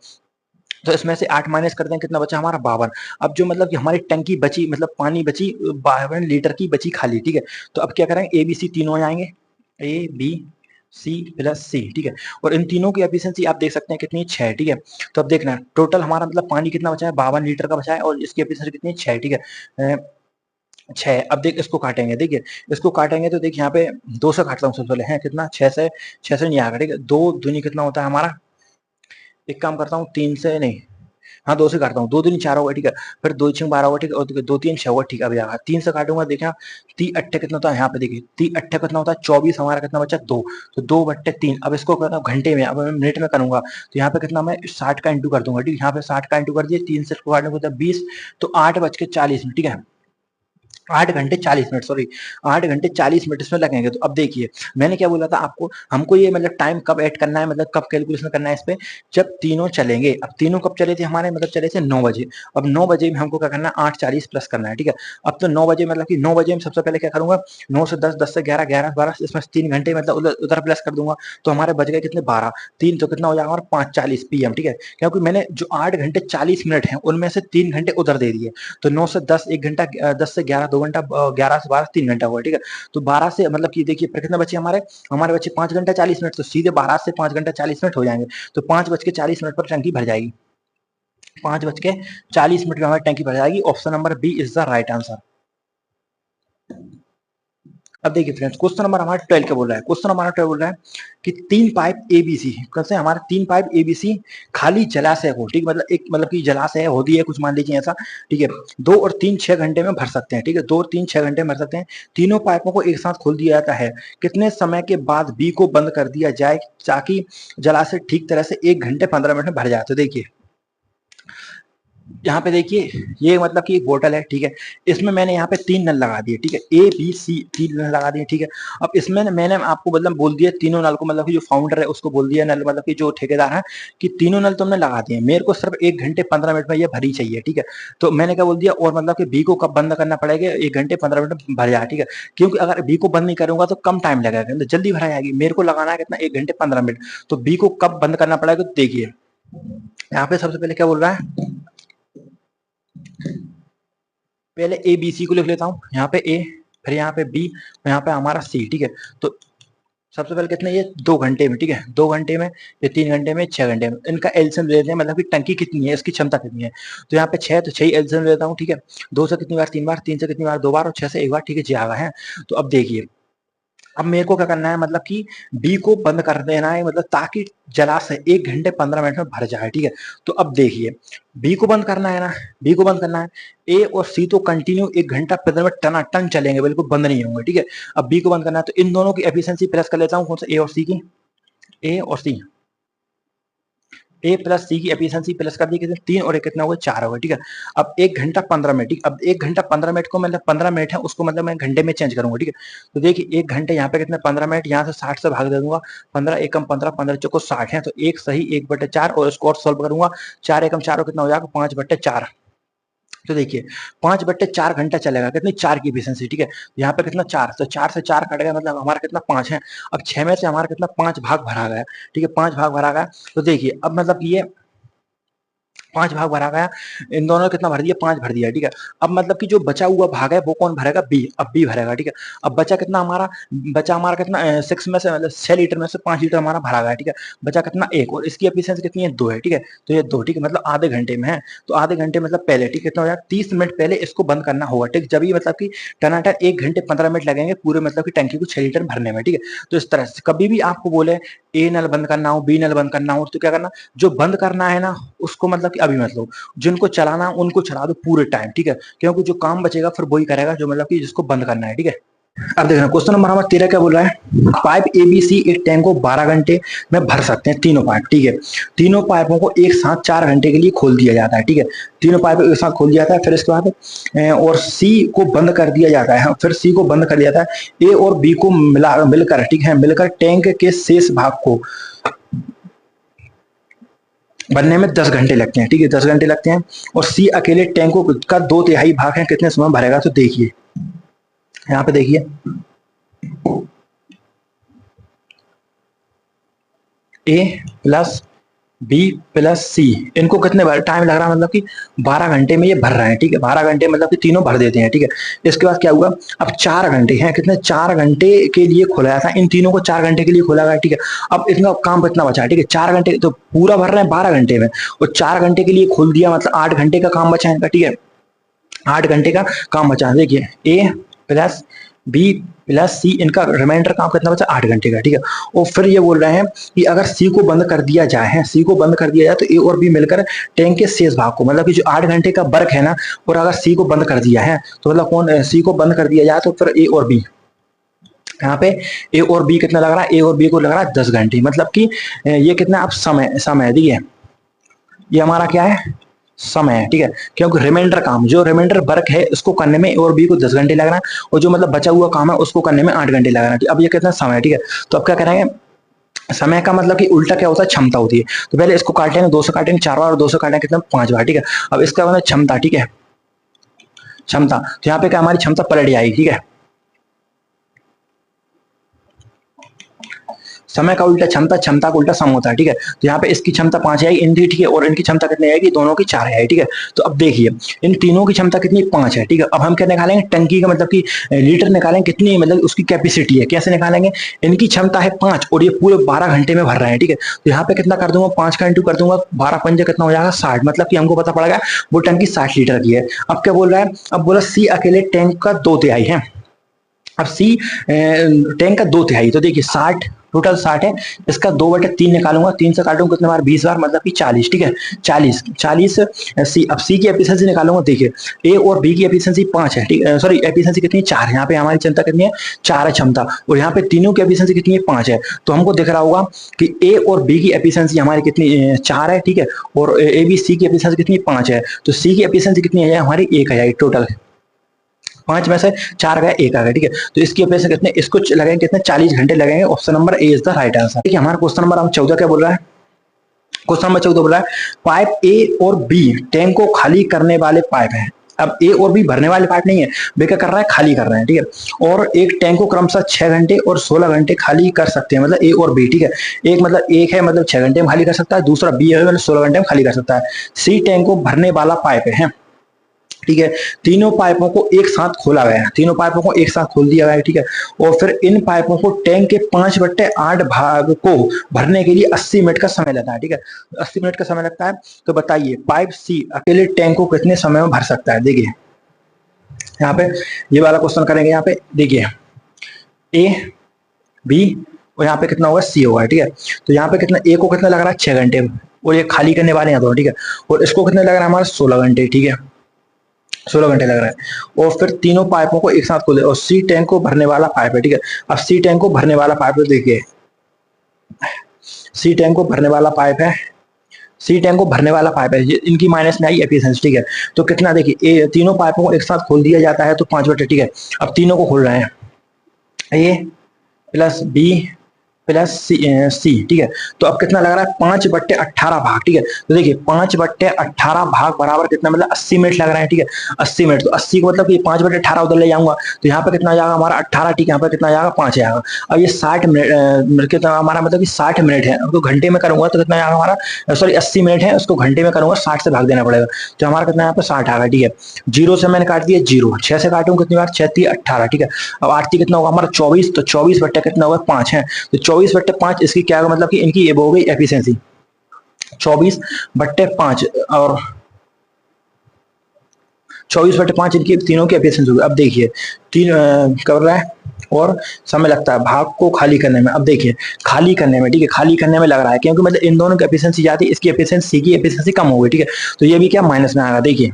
तो इसमें से 8 माइनस करते हैं, कितना बचा हमारा 52। अब जो मतलब कि हमारी टंकी बची, मतलब पानी बची 52 लीटर की बची खाली, ठीक है। तो अब क्या करेंगे, ए बी सी तीनों आ जाएंगे, ए बी सी प्लस सी, ठीक है। और इन तीनों की एफिशिएंसी आप देख सकते हैं कितनी है, 6, ठीक है। तो अब देखना टोटल हमारा मतलब पानी कितना बचा है, 52 लीटर का बचा है, और इसकी एफिशिएंसी कितनी है, 6, ठीक है 6। अब देख इसको काटेंगे, देखिए इसको काटेंगे तो देखिए यहाँ पे 2 से काटता हूँ सबसे पहले, है कितना 6 से नहीं आएगा, ठीक है। 2 दूनी कितना होता है हमारा, एक काम करता हूँ 3 से नहीं, हाँ 2 से काटता हूँ, 2 दूनी 4 होगा, ठीक है। फिर 2 6 12 होगा, ठीक है। और 2 3 6 होगा, ठीक है। अब यहाँ 3 से काटूंगा, देखा 3 अट्ठे कितना होता है, यहाँ पे देखिए 3 अट्ठे कितना होता है 24, हमारा कितना बचा 2, तो 2 बट्टे 3। अब इसको करता हूँ घंटे में, अब मैं मिनट में करूंगा, तो यहाँ पे कितना मैं 60 का इंटू कर दूंगा, ठीक है। यहाँ पे 60 का इंटू कर दिए, 3 से इसको काटने को 20, तो 8:40, ठीक है। 8 घंटे 40 मिनट, सॉरी 8 घंटे 40 मिनट इसमें लगेंगे। तो अब देखिए मैंने क्या बोला था आपको, हमको ये मतलब टाइम कब ऐड करना है, मतलब कब कैलकुलेशन करना है इस पे, जब तीनों चलेंगे। अब तीनों कब चले थे हमारे, मतलब चले थे 9 बजे। अब 9 बजे में हमको क्या करना है, 8:40 प्लस करना है, ठीक है। अब तो 9 बजे मतलब कि 9 बजे में सबसे पहले क्या करूंगा, 9 से 10, 10 से 11, 11 से 12, इसमें 3 घंटे मतलब उधर उधर प्लस कर दूंगा। तो हमारे बच गए कितने 12, 3 तो कितना हो जाएगा हमारा 5:40 PM, ठीक है। क्योंकि मैंने जो 8 घंटे 40 मिनट है उनमें से 3 घंटे उधर दे दिए। तो 9 से 10 1 घंटा, 10 से 11 2 घंटा, 11 से 12 3 घंटा हुआ, ठीक है। तो 12 से मतलब कि देखिए फिर कितना बचे हमारे, हमारे बचे 5 घंटा 40 मिनट, तो सीधे 12 से 5 घंटा 40 मिनट हो जाएंगे। तो 5:40 पर टंकी भर जाएगी, 5:40 में हमारी टंकी भर जाएगी। Option number B is the right answer. अब देखिए फ्रेंड्स, क्वेश्चन नंबर हमारा 12 क्या बोल रहा है, क्वेश्चन हमारा 12 बोल रहा है कि 3 पाइप एबीसी, कैसे हमारे 3 पाइप एबीसी खाली जलाशय को, ठीक मतलब एक मतलब कि जलाशय होती है कुछ, मान लीजिए ऐसा, ठीक है। 2 और 3 6 घंटे में भर सकते हैं, ठीक है। 2 और 3 6 घंटे में भर सकते हैं। तीनों पाइपों को एक साथ खोल दिया जाता है, कितने समय के बाद बी को बंद कर दिया जाए ताकि जलाशय ठीक तरह से 1 घंटे 15 मिनट में भर जाए। तो देखिए यहाँ पे देखिए ये मतलब कि एक बोतल है, ठीक है। इसमें मैंने यहाँ पे 3 नल लगा दिए, ठीक है, ए बी सी 3 नल लगा दिए, ठीक है। अब इसमें मैंने आपको मतलब बोल दिया तीनों नल को, मतलब कि जो फाउंडर है उसको बोल दिया नल, मतलब कि जो ठेकेदार है, कि तीनों नल तुमने लगा दिए, मेरे को सिर्फ 1 घंटे 15 मिनट में ये भरी चाहिए, ठीक है। तो मैंने क्या बोल दिया, और मतलब कि बी को कब बंद करना पड़ेगा, 1 घंटे 15 मिनट में भर जाए, ठीक है। क्योंकि अगर बी को बंद नहीं करूंगा तो कम टाइम लगेगा, तो जल्दी भरा जाएगी। मेरे को लगाना है कितना, 1 घंटे 15 मिनट। तो बी को कब बंद करना पड़ेगा, तो देखिए यहाँ पे सबसे पहले क्या बोल रहा है, पहले ए बी सी को लिख लेता हूँ, यहाँ पे ए, फिर यहाँ पे बी, और यहाँ पे हमारा सी, ठीक है। तो सबसे पहले कितने, ये 2 घंटे में, ठीक है, 2 घंटे में, ये 3 घंटे में, 6 घंटे में। इनका एलसीएम ले लेते हैं, मतलब कि टंकी कितनी है, इसकी क्षमता कितनी है। तो यहाँ पे 6, तो 6 एलसीएम लेता हूँ, ठीक है। 2 से कितनी बार 3 बार, 3 से कितनी बार 2 बार, और 6 से 1 बार, ठीक है जी आ गए हैं। तो अब देखिए अब मेरे को क्या करना है, मतलब कि बी को बंद कर देना है, मतलब ताकि जलाशय 1 घंटे 15 मिनट में भर जाए, ठीक है। तो अब देखिए बी को बंद करना है ना, बी को बंद करना है। ए और सी तो कंटिन्यू 1 घंटा 15 मिनट टना टन चलेंगे, बिल्कुल बंद नहीं होंगे, ठीक है। अब बी को बंद करना है, तो इन दोनों की एफिशिएंसी प्लस कर लेता हूँ, कौन सा, ए और सी की, ए और सी, ए प्लस सी की एफिशिएंसी प्लस कर दी, कितने 3 और 1 कितना होगा 4 होगा, ठीक है। अब 1 घंटा 15 मिनट, ठीक। अब 1 घंटा 15 मिनट को मतलब 15 मिनट है उसको मतलब मैं घंटे में चेंज करूंगा, ठीक है। तो देखिए 1 घंटे यहाँ पे कितने 15 मिनट, यहाँ से 60 से भाग दे दूंगा, 15 एकम 15, 15 चौको 60 है, तो एक सही 1/4, और इसको और सॉल्व करूंगा, 4 एकम 4 कितना हो जाएगा 5/4। तो देखिए 5/4 घंटा चलेगा, कितनी 4 की एफिशिएंसी, ठीक है। यहाँ पे कितना 4, तो 4 से 4 कट गया, मतलब हमारा कितना 5 है। अब 6 में से हमारा कितना 5 भाग भरा गया, ठीक है, 5 भाग भरा गया। तो देखिए अब मतलब ये 5 भाग भरा गया, इन दोनों ने कितना भर दिया, 5 भर दिया, ठीक है। अब मतलब कि जो बचा हुआ भाग है वो कौन भरेगा, बी, अब बी भरेगा, ठीक है। अब बचा कितना हमारा, बचा हमारा कितना 6 में से मतलब 6 लीटर में से 5 लीटर हमारा भरा गया, ठीक है। बचा कितना 1, और इसकी एफिशिएंसी कितनी है, 2 है, ठीक है। तो ये 2, ठीक है, मतलब आधे घंटे में है। तो आधे घंटे मतलब पहले, ठीक है, कितना हो जाएगा, 30 मिनट पहले इसको बंद करना होगा, ठीक। जब ये मतलब कि टनाटन 1 घंटे 15 मिनट लगेंगे पूरे मतलब की टंकी को 6 लीटर भरने में, ठीक है। तो इस तरह से कभी भी आपको बोले ए नल बंद करना हो, बी नल बंद करना हो, तो क्या करना, जो बंद करना है ना उसको मतलब कि अभी मत लो, जिनको चलाना उनको चला दो पूरे टाइम, ठीक है। क्योंकि जो काम बचेगा फिर वही करेगा जो मतलब कि जिसको बंद करना है, ठीक है। अब देखना क्वेश्चन नंबर हमारा 13 क्या बोल रहा है, पाइप एबीसी एक टैंक को 12 घंटे में भर सकते हैं, तीनों पाइप, ठीक है। तीनों पाइपों को एक साथ 4 घंटे के लिए खोल दिया जाता है, ठीक है। तीनों पाइप एक साथ खोल दिया जाता है, फिर इसके बाद और सी को बंद कर दिया जाता है, फिर सी को बंद कर दिया जाता है। ए और बी को मिलकर, ठीक है, मिलकर टैंक के शेष भाग को बनने में 10 घंटे लगते हैं, ठीक है, 10 घंटे लगते हैं। और सी अकेले टैंकों का 2/3 भाग है, कितने समय भरेगा, तो देखिए यहाँ पे देखिए ए प्लस बी प्लस सी, इनको कितने टाइम लग रहा है, मतलब कि 12 घंटे में ये भर रहे हैं, ठीक है। 12 घंटे मतलब कि तीनों भर देते हैं, ठीक है। इसके बाद क्या हुआ, अब 4 घंटे हैं, कितने 4 घंटे के लिए खोला था, इन तीनों को 4 घंटे के लिए खोला गया, ठीक है। अब इनका काम कितना बचा है, ठीक है, 4 घंटे तो पूरा भर रहे हैं 12 घंटे में, और 4 घंटे के लिए खोल दिया, मतलब 8 घंटे का काम बचा है इनका, ठीक है। 8 घंटे का काम बचा, देखिए ए प्लस बी प्लस सी, इनका रिमाइंडर काम कितना बचा, 8 घंटे का, ठीक है। और फिर ये बोल रहे हैं कि अगर सी को बंद कर दिया जाए, सी को बंद कर दिया जाए तो ए और बी मिलकर टैंक के शेष भाग को, मतलब कि जो 8 घंटे का वर्क है ना, और अगर सी को बंद कर दिया है तो मतलब कौन, सी को बंद कर दिया जाए तो फिर ए और बी, यहाँ पे ए और बी कितना लग रहा है, ए और बी को लग रहा है 10 घंटे, मतलब कि ये कितना अब समय समय देखिए, ये हमारा क्या है, समय है, ठीक है। क्योंकि रिमाइंडर काम, जो रिमाइंडर वर्क है उसको करने में ए और बी को 10 घंटे लग रहा है, और जो मतलब बचा हुआ काम है उसको करने में 8 घंटे लग रहा है। अब ये कितना समय है, ठीक है। तो अब क्या करेंगे, समय का मतलब कि उल्टा क्या होता है, क्षमता होती है। तो पहले इसको काटेंगे, 2 से काटेंगे 4 बार, और 2 से काटेंगे कितना 5 बार, ठीक है। अब इसका मतलब क्षमता, ठीक है, क्षमता, तो यहाँ पे क्या हमारी क्षमता पलट जाएगी, ठीक है। समय का उल्टा क्षमता, क्षमता का उल्टा सम होता है, ठीक है। तो यहाँ पे इसकी क्षमता 5 आएगी, इनकी, ठीक है, और इनकी क्षमता कितनी आएगी, दोनों की 4 आएगी, ठीक है। तो अब देखिए इन तीनों की क्षमता कितनी, 5 है, ठीक है। अब हम क्या निकालेंगे, टंकी का मतलब कि लीटर निकालेंगे, कितनी मतलब उसकी कैपेसिटी है, कैसे निकालेंगे, इनकी क्षमता है 5 और ये पूरे 12 घंटे में भर रहे हैं, ठीक है। तो यहाँ पे कितना कर दूंगा, 5 का इंटू कर दूंगा, 12 पंजे कितना हो जाएगा, 60, मतलब कि हमको पता पड़ गया वो टंकी 60 लीटर की है। अब क्या बोल रहा है, अब बोला सी अकेले टैंक का 2/3 है। अब सी टैंक का 2/3, तो देखिए 60, टोटल 60 है, इसका 2/3 निकालूंगा, 3 से काटूंगा कितने बार, 20 बार, मतलब कि 40, ठीक है। 40 सी, अब सी की एफिशिएंसी निकालूंगा, देखिए ए और बी की एफिशिएंसी 5 है, ठीक है, सॉरी एफिशिएंसी कितनी है, 4 है। यहाँ पे हमारी क्षमता कितनी है, 4 है क्षमता, और यहाँ पे तीनों की एफिशिएंसी कितनी है, 5 है। तो हमको दिख रहा होगा कि ए और बी की एफिशिएंसी हमारी कितनी, 4 है, ठीक है, और ए बी सी की एफिशिएंसी कितनी है, 5 है। तो सी की एफिशिएंसी कितनी है हमारी, 1 है टोटल, 5 में से 4 गए, 1 आ गया, ठीक है। तो इसकी वजह से कितने, इसको लगेंगे कितने, 40 घंटे लगेंगे। Option number A is the right answer, ठीक है। हमारा क्वेश्चन नंबर हम 14 क्या बोल रहा है, क्वेश्चन नंबर 14 बोल रहा है, पाइप ए और बी टैंक को खाली करने वाले पाइप हैं। अब ए और बी भरने वाले पाइप नहीं है, वे क्या कर रहा है, खाली कर रहे हैं, ठीक है। और एक टैंक को क्रमशः 6 घंटे और 16 घंटे खाली कर सकते हैं, मतलब ए और बी, ठीक है। एक मतलब एक है मतलब 6 घंटे में खाली कर सकता है, दूसरा बी है मतलब 16 घंटे में खाली कर सकता है। सी टैंक को भरने वाला पाइप है, ठीक है। तीनों पाइपों को एक साथ खोला गया है, तीनों पाइपों को एक साथ खोल दिया गया है, ठीक है। और फिर इन पाइपों को टैंक के 5/8 भाग को भरने के लिए 80 मिनट का समय लगता है, ठीक है। 80 मिनट का समय लगता है। तो बताइए पाइप सी अकेले टैंक को कितने समय में भर सकता है, देखिए यहाँ पे ये वाला क्वेश्चन करेंगे। यहाँ पे देखिए ए बी और यहाँ पे कितना होगा, सी होगा, ठीक है। तो यहाँ पे कितना, ए को कितना लग रहा है, 6 घंटे, और ये खाली करने वाले हैं दोनों, ठीक है। और इसको कितना लग रहा है हमारा, 16 घंटे, ठीक है, 16 घंटे लग रहा है। और फिर तीनों पाइपों को एक साथ खोले, और सी टैंक को भरने वाला पाइप है, ठीक है। अब सी टैंक को भरने वाला पाइप देखिए, सी टैंक को भरने वाला पाइप है, सी टैंक को भरने वाला पाइप है, इनकी माइनस में आई एफिशिएंसी, ठीक है। तो कितना देखिए, तीनों पाइपों को एक साथ खोल दिया जाता है तो 5/8, ठीक है। अब तीनों को खोल रहे हैं, ए प्लस बी प्लस सी, ठीक है। तो अब कितना लग रहा है 5/18 भाग, ठीक है। तो देखिए 5/18 भाग बराबर कितना, मतलब 80 मिनट लग रहा है, ठीक है। 80 मिनट, तो 80 को मतलब कि 5/18 उधर ले जाऊंगा तो यहाँ पे कितना आ जाएगा हमारा 18, ठीक है। यहाँ पे कितना आ जाएगा 5 आएगा। अब ये 60 मिनट कितना हमारा, मतलब कि 60 मिनट है, उसको घंटे में करूंगा तो कितना आएगा हमारा, सॉरी 80 मिनट है, उसको घंटे में करूंगा 60 से भाग देना पड़ेगा, तो हमारा कितना यहाँ पे 60 आएगा, ठीक है। 0 से मैंने काट दिया 0, 6 से काटूंगा कितनी बार, 6 18, ठीक है। अब 8 कितना होगा हमारा 24, तो 24 बट्टे कितना होगा 5 है, तो 24/5 इसकी क्या होगा, मतलब कि इनकी ये हो गई एफिशिएंसी 24/5, और 24/5 इनकी तीनों की एफिशिएंसी होगी। अब देखिए तीन कर रहा है और समय लगता है भाग को खाली करने में। अब देखिए खाली करने में, ठीक है, खाली करने में लग रहा है क्योंकि मतलब इन दोनों की एफिशिएंसी ज्यादा है, इसकी एफिशिएंसी की एफिशिएंसी कम हो गई, ठीक है। तो ये भी क्या माइनस में आएगा। देखिए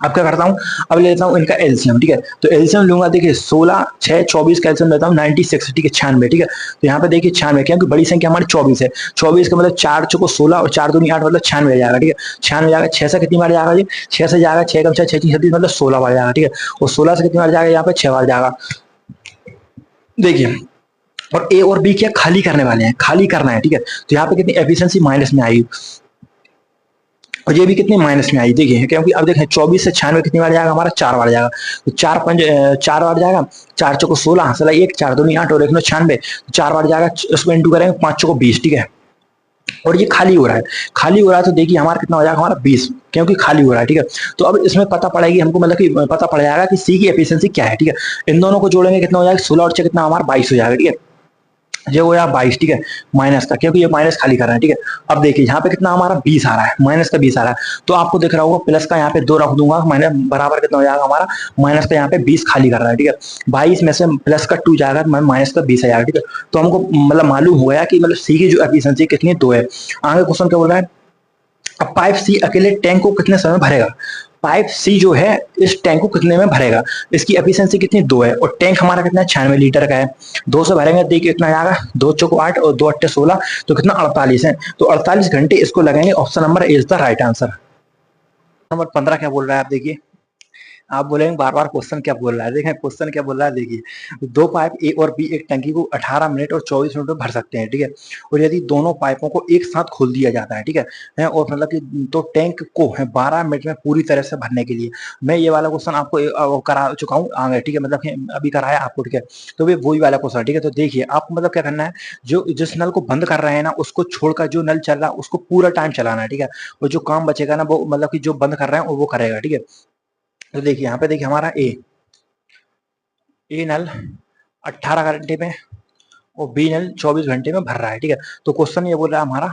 अब क्या करता हूँ, अब ले लेता हूँ इनका एलसीएम, ठीक है। तो एलसीएम लूंगा, देखिए 16 6 24 का एलसीएम लेता हूँ 96, ठीक है, 96, ठीक है। तो यहाँ पे देखिए 96, क्योंकि बड़ी संख्या हमारी 24 है, 24 का मतलब 4 चौको 16 और 4 दूनी 8, मतलब 96 जाएगा, ठीक है। 96 जाएगा, 6 से कितनी बार जाएगा जी, 6 से जाएगा, 6 कम 6 6 36, मतलब 16 बार जाएगा, ठीक है। और 16 से कितनी बार जाएगा, यहाँ पे 6 बार जाएगा। देखिए और ए और बी क्या खाली करने वाले हैं, खाली करना है, ठीक है। तो यहाँ पे कितनी एफिशिएंसी माइनस में आएगी, और ये भी कितनी माइनस में आई, देखिए क्योंकि अब देखें 24 से 96 कितनी बार जाएगा हमारा, 4 बार जाएगा, तो 4 बार जाएगा, 4 चौको 16, 1 4 दूनी 8 और 1 96, 4 बार जाएगा, उसको इंटू करेंगे 5 चौको 20, ठीक है। और ये खाली हो रहा है, खाली हो रहा है, तो देखिए हमारा कितना हो जाएगा हमारा 20, क्योंकि खाली हो रहा है, ठीक है। तो अब इसमें पता पड़ेगी हमको, मतलब कि पता पड़ जाएगा कि सी की एफिशिएंसी क्या है, ठीक है। इन दोनों को जोड़ेंगे कितना हो जाएगा 16 और 6 कितना हमारा 22 हो जाएगा, ठीक है। ये हो गया 22, ठीक है, माइनस का, क्योंकि ये माइनस खाली कर रहा है, ठीक है। अब देखिए यहाँ पे कितना हमारा 20 आ रहा है, माइनस का 20 आ रहा है, तो आपको दिख रहा होगा प्लस का यहाँ पे 2 रख दूंगा, माइनस बराबर कितना हो जाएगा हमारा, माइनस का यहाँ पे 20 खाली कर रहा है, ठीक है। 22 में से प्लस का 2 जाएगा, माइनस का 20 आ जाएगा, ठीक है। तो हमको मतलब मालूम हो गया कि मतलब सी की जो एफिशिएंसी कितनी 2 है। आगे क्वेश्चन क्या बोल रहा है, अब पाइप सी अकेले टैंक को कितने समय भरेगा, पाइप सी जो है इस टैंक को कितने में भरेगा, इसकी एफिशिएंसी कितनी 2 है, और टैंक हमारा कितना है 96 लीटर का है, 2 से भरेंगे देखिए कितना आएगा, 2 चौको 8 और 2 अट्ठे 16, तो कितना 48 है, तो 48 घंटे इसको लगेंगे। Option number is the right answer. Number 15 क्या बोल रहा है आप देखिए, आप बोलेंगे बार बार क्वेश्चन क्या बोल रहा है, देखें क्वेश्चन क्या बोल रहा है, देखिए 2 पाइप ए और बी एक टंकी को 18 मिनट और 24 मिनट में भर सकते हैं, ठीक है। और यदि दोनों पाइपों को एक साथ खोल दिया जाता है, ठीक है, और मतलब कि तो टैंक को है 12 मिनट में पूरी तरह से भरने के लिए, मैं ये वाला क्वेश्चन आपको करा चुका हूँ आगे, ठीक है, मतलब कि अभी कराया आपको, ठीक है। तो वे वही वाला क्वेश्चन, ठीक है। तो देखिए आपको मतलब क्या करना है, जो जिस नल को बंद कर रहे हैं ना उसको छोड़कर जो नल चल रहा है उसको पूरा टाइम चलाना है, ठीक है। और जो काम बचेगा ना वो मतलब कि जो बंद कर रहे हैं वो करेगा, ठीक है। तो देखिए यहाँ पे देखिए हमारा ए नल 18 घंटे में और बी नल 24 घंटे में भर रहा है, ठीक है। तो क्वेश्चन ये बोल रहा है हमारा,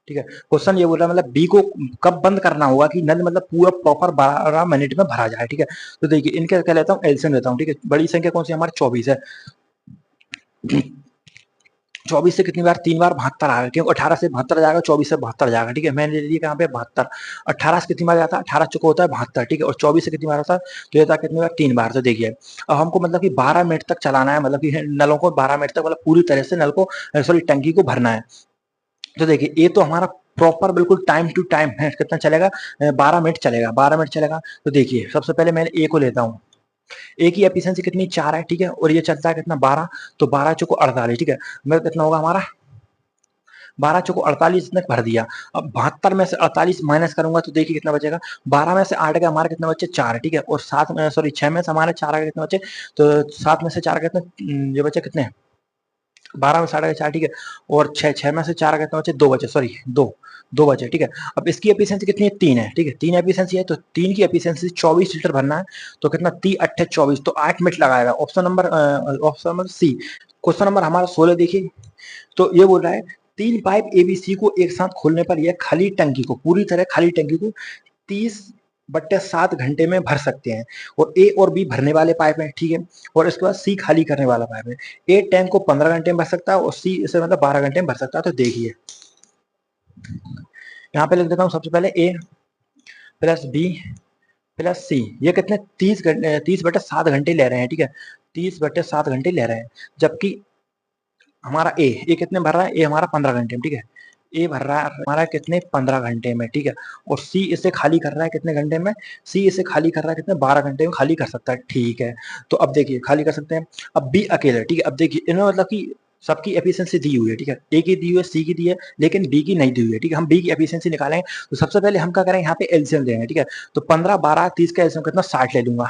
ठीक है, क्वेश्चन ये बोल रहा है मतलब बी को कब बंद करना होगा कि नल मतलब पूरा प्रॉपर 12 मिनट में भरा जाए, ठीक है। तो देखिए इनके क्या लेता हूँ एलसीएम लेता हूँ, ठीक है। बड़ी संख्या कौन सी हमारी 24 है, 24 से कितनी बार 3 बार 72 आ गया, क्योंकि 18 से 72 जाएगा, 24 से 72 जाएगा, ठीक है। मैंने ले लिया कहाँ पे 72, 18 से कितनी बार जाता है 18 चुका होता है 72, ठीक है। और 24 से कितनी बार होता है तो ये था कितनी बार 3 बार। तो देखिए अब हमको मतलब कि 12 मिनट तक चलाना है, मतलब कि नलों को 12 मिनट तक मतलब पूरी तरह से नल को सॉरी टंकी को भरना है। तो देखिए ये तो हमारा प्रॉपर बिल्कुल टाइम टू टाइम है, कितना चलेगा 12 मिनट चलेगा, 12 मिनट चलेगा। तो देखिए सबसे पहले मैं ए को लेता हूँ, ए की एफिशिएंसी कितनी 4 है, ठीक है। और ये चलता है कितना 12, तो 12 चौको 48, ठीक है। मैं कितना होगा हमारा 12 चौको 48 तक भर दिया। अब 72 में से 48 माइनस करूंगा तो देखिए कितना बचेगा, 12 में से 8 का हमारे कितने बचे 4, ठीक है। और 7 में सॉरी 6 में से हमारे 4 के कितने बचे, तो 7 में से 4 कितने ये बचे कितने 12 में 8 का 4, ठीक है। और 6 में से 4 कितने बचे 2 बचे, सॉरी 2 बचे, ठीक है। अब इसकी एफिशिएंसी कितनी है 3 है, ठीक है, 3 एफिशिएंसी है, तो 3 की एफिशिएंसी 24 लीटर भरना है, तो कितना 3 अट्ठे 24, तो 8 मिनट लगाएगा। Option number c. Question number हमारा 16 देखिए, तो ये बोल रहा है 3 पाइप एबीसी को एक साथ खोलने पर यह खाली टंकी को पूरी तरह खाली टंकी को 30/7 घंटे में भर सकते हैं। और ए और बी भरने वाले पाइप हैं, ठीक है। और इसके बाद सी खाली करने वाला पाइप है। ए टैंक को 15 घंटे में भर सकता है और सी इसे मतलब 12 घंटे में भर सकता है। तो देखिए यहाँ पे लिख देता हूँ सबसे पहले ए प्लस बी प्लस सी, ये कितने 30/7 घंटे ले रहे हैं, ठीक है, 30/7 घंटे ले रहे हैं। जबकि हमारा ए कितने भर रहा है, ए हमारा 15 घंटे में, ठीक है। ए भर रहा है हमारा कितने 15 घंटे में, ठीक है। और सी इसे खाली कर रहा है कितने घंटे में, सी इसे खाली कर रहा है कितने 12 घंटे में खाली कर सकता है, ठीक है। तो अब देखिए खाली कर सकते हैं। अब बी अकेला, ठीक है। अब देखिए इन्होंने मतलब कि सबकी एफिशिएंसी दी हुई है, ठीक है। ए की दी हुई है, सी की दी है, लेकिन बी की नहीं दी हुई है, ठीक है। हम बी की एफिशिएंसी निकालेंगे तो सबसे पहले हम क्या करेंगे, यहाँ पे एलसीएम लेंगे, ठीक है। तो 15 12 30 का एलसीएम कितना 60 ले लूंगा,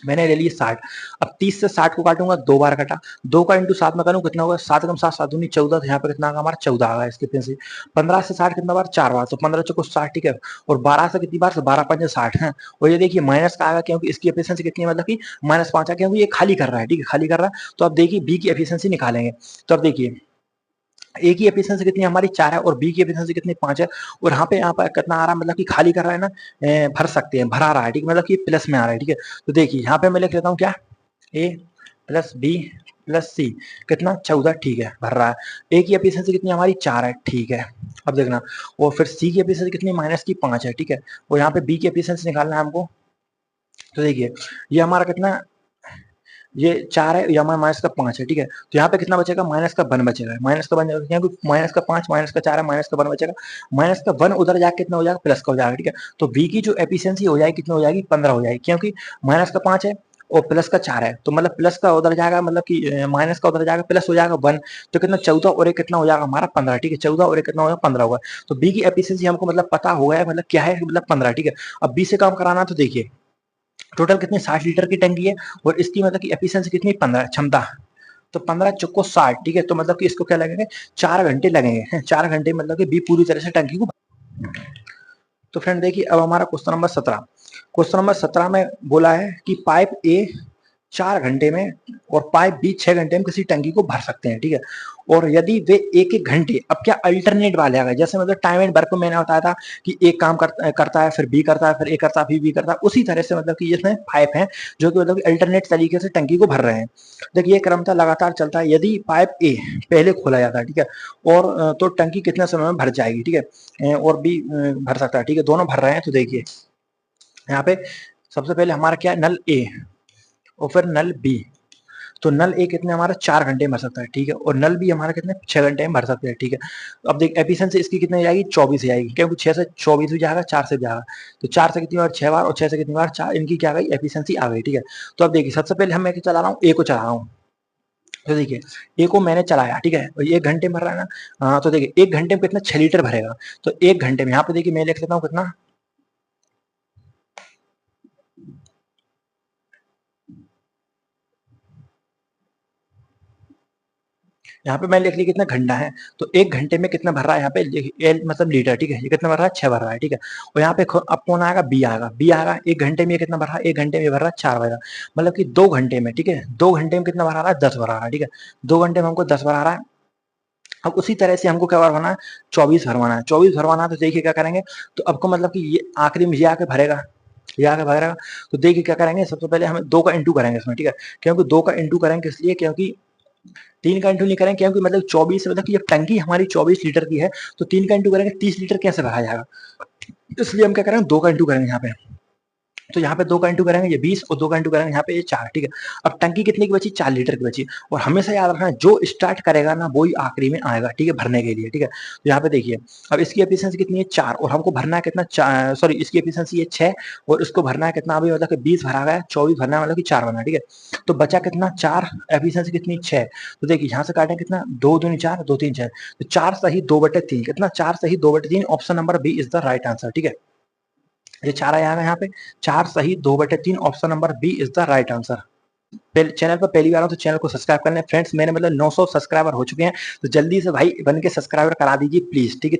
मैंने ले लिए 60। अब 30 से 60 को काटूंगा, 2 बार कटा, 2 का इंटू 7 में करूँ कितना होगा, 7 कम 7 7 दूनी 14, तो यहाँ पे कितना आएगा हमारा 14 आएगा इसकी एफिशिएंसी। 15 से 60 कितना बार 4 बार, तो 15 चौको 60, ठीक है। और 12 से कितनी बार से 12 5 60 है। और ये देखिए माइनस का आएगा क्योंकि इसकी एफिशिएंसी कितनी है, मतलब कि -5 है क्योंकि ये खाली कर रहा है, ठीक है, खाली कर रहा है। तो अब देखिए बी की एफिशिएंसी निकालेंगे। तो अब देखिए ए की एफिशिएंसी कितनी हमारी 4 है और बी की एफिशिएंसी कितनी 5 है। और यहाँ पर कितना आ रहा है, मतलब कि खाली कर रहा है ना, भर सकते हैं, भरा रहा है, ठीक है, मतलब कि प्लस में आ रहा है, ठीक है। तो देखिए यहाँ पे मैं लिख लेता हूँ क्या, ए प्लस बी प्लस सी कितना 14, ठीक है, भर रहा है। ए की एफिशिएंसी कितनी हमारी 4 है, ठीक है। अब देखना, और फिर सी की एफिशिएंसी कितनी माइनस की 5 है, ठीक है। और यहाँ पे बी की एफिशिएंसी निकालना है हमको। तो देखिए ये हमारा कितना, ये 4 है, ये हमारा माइनस का 5 है, ठीक है। तो यहाँ पे कितना बचेगा, माइनस का 1 बचेगा, माइनस का 1 क्योंकि माइनस का 5 माइनस का 4 है, माइनस का 1 बचेगा। माइनस का 1 उधर जाके कितना हो जाएगा, प्लस का हो जाएगा, ठीक है। तो बी की जो एफिशिएंसी हो जाएगी कितना हो जाएगी, 15 हो जाएगी, क्योंकि माइनस का 5 है और प्लस का 4 है। तो मतलब प्लस का उधर जाएगा, मतलब कि माइनस का उधर जाएगा, प्लस हो जाएगा 1। तो कितना 14 और एक कितना हो जाएगा हमारा 15, ठीक है। 14 और एक कितना होगा 15 होगा। तो बी की एफिशिएंसी हमको मतलब पता हो गया है, मतलब क्या है, मतलब 15, ठीक है। अब बी से काम कराना, तो देखिए टोटल कितनी 60 लीटर की टंकी है और इसकी मतलब की एफिशिएंसी कितनी 15 क्षमता। तो 15 चौको 60, ठीक है। तो मतलब कि इसको क्या लगेंगे, 4 घंटे लगेंगे। 4 घंटे मतलब कि बी पूरी तरह से टंकी को। तो फ्रेंड देखिए अब हमारा क्वेश्चन नंबर 17, क्वेश्चन नंबर 17 में बोला है कि पाइप ए 4 घंटे में और पाइप बी 6 घंटे में किसी टंकी को भर सकते हैं, ठीक है। और यदि वे एक एक घंटे, अब क्या अल्टरनेट वाले आ गए, जैसे मतलब टाइम एंड वर्क को मैंने बताया था कि एक काम करता है फिर बी करता है फिर ए करता है फिर बी करता है, उसी तरह से मतलब कि इसमें पाइप है जो कि मतलब अल्टरनेट तरीके से टंकी को भर रहे हैं। देखिए ये क्रम था लगातार चलता है। यदि पाइप ए पहले खोला जाता है, ठीक है, और तो टंकी कितने समय में भर जाएगी, ठीक है, और बी भर सकता है, ठीक है, दोनों भर रहे हैं। तो देखिए यहाँ पे सबसे पहले हमारा क्या है, नल ए और फिर नल बी। तो नल ए कितने हमारा 4 घंटे में भर सकता है, ठीक है, और नल बी हमारा कितने 6 घंटे में भर सकते हैं, ठीक है। अब देख एफिशिएंसी इसकी कितनी जाएगी 24 जाएगी, क्योंकि 6 से 24 भी जाएगा, 4 से जाएगा। तो 4 से कितनी बार 6 बार और 6 से कितनी बार 4, इनकी क्या गई एफिशिएंसी आ गई, ठीक है। तो अब देखिए सबसे पहले हम मैं चला रहा हूँ ए को चला रहा हूँ। तो देखिए ए को मैंने चलाया, ठीक है, और 1 घंटे में भर रहा है ना। तो देखिए 1 घंटे में कितना 6 लीटर भरेगा। तो 1 घंटे में यहाँ पे देखिए मैं लिख लेता हूँ कितना, यहाँ पे मैंने लिख लिया कितना घंटा है। तो 1 घंटे में कितना भर रहा है यहाँ पे एल मतलब लीटर, ठीक है, ये कितना भर रहा है 6 भर रहा है, ठीक है। और यहाँ पे अब कौन आएगा, बी आएगा। बी आएगा 1 घंटे में ये कितना भर रहा है, 1 घंटे में भर रहा है 4 भर रहा है, मतलब कि 2 घंटे में, ठीक है, 2 घंटे में कितना भर रहा है 10 भर रहा है, ठीक है। 2 घंटे में हमको 10 भर रहा है। अब उसी तरह से हमको क्या भरवाना है, 24 भरवाना है। 24 भरवाना है तो देखिए क्या करेंगे, तो आपको मतलब कि ये आखिरी में ये आके भरेगा, ये आके भरेगा। तो देखिए क्या करेंगे, सबसे पहले हमें 2 का इंटू करेंगे इसमें, ठीक है, क्योंकि 2 का इंटू करेंगे इसलिए क्योंकि 3 का इंटू नहीं करेंगे, क्योंकि मतलब 24 मतलब कि जब टंकी हमारी 24 लीटर की है तो 3 का इंटू करेंगे 30 लीटर कैसे भरा जाएगा, इसलिए हम क्या करेंगे 2 का इंटू करेंगे यहाँ पे। तो यहाँ पे 2 का इंटू करेंगे ये 20 और 2 का इंटू करेंगे यहाँ पे ये 4, ठीक है। अब टंकी कितने की बची 4 लीटर की बची। और हमेशा याद रखना जो स्टार्ट करेगा ना वही आखिरी में आएगा, ठीक है, भरने के लिए, ठीक है। तो यहाँ पे देखिए अब इसकी एफिशिएंसी कितनी है 4 और हमको भरना है कितना, सॉरी इसकी एफिशिएंसी है 6 और इसको भरना है कितना, अभी मतलब कि 20 भरा गया है, 24 भरना है मतलब कि 4 भरना है, ठीक है। तो बचा कितना 4, एफिशिएंसी कितनी 6। तो देखिए यहाँ से काटें कितना 2 दूनी 4 2 3 6, तो 4 सही 2/3 कितना 4 सही 2/3, option number B is the right answer, ठीक है। ये 4 आया यहाँ पे 4 सही 2/3, option number B is the right answer. Channel पर पहली बार हो तो चैनल को सब्सक्राइब कर लें फ्रेंड्स, मेरे मतलब 900 सब्सक्राइबर हो चुके हैं, तो जल्दी से भाई बन के सब्सक्राइबर करा दीजिए प्लीज, ठीक है।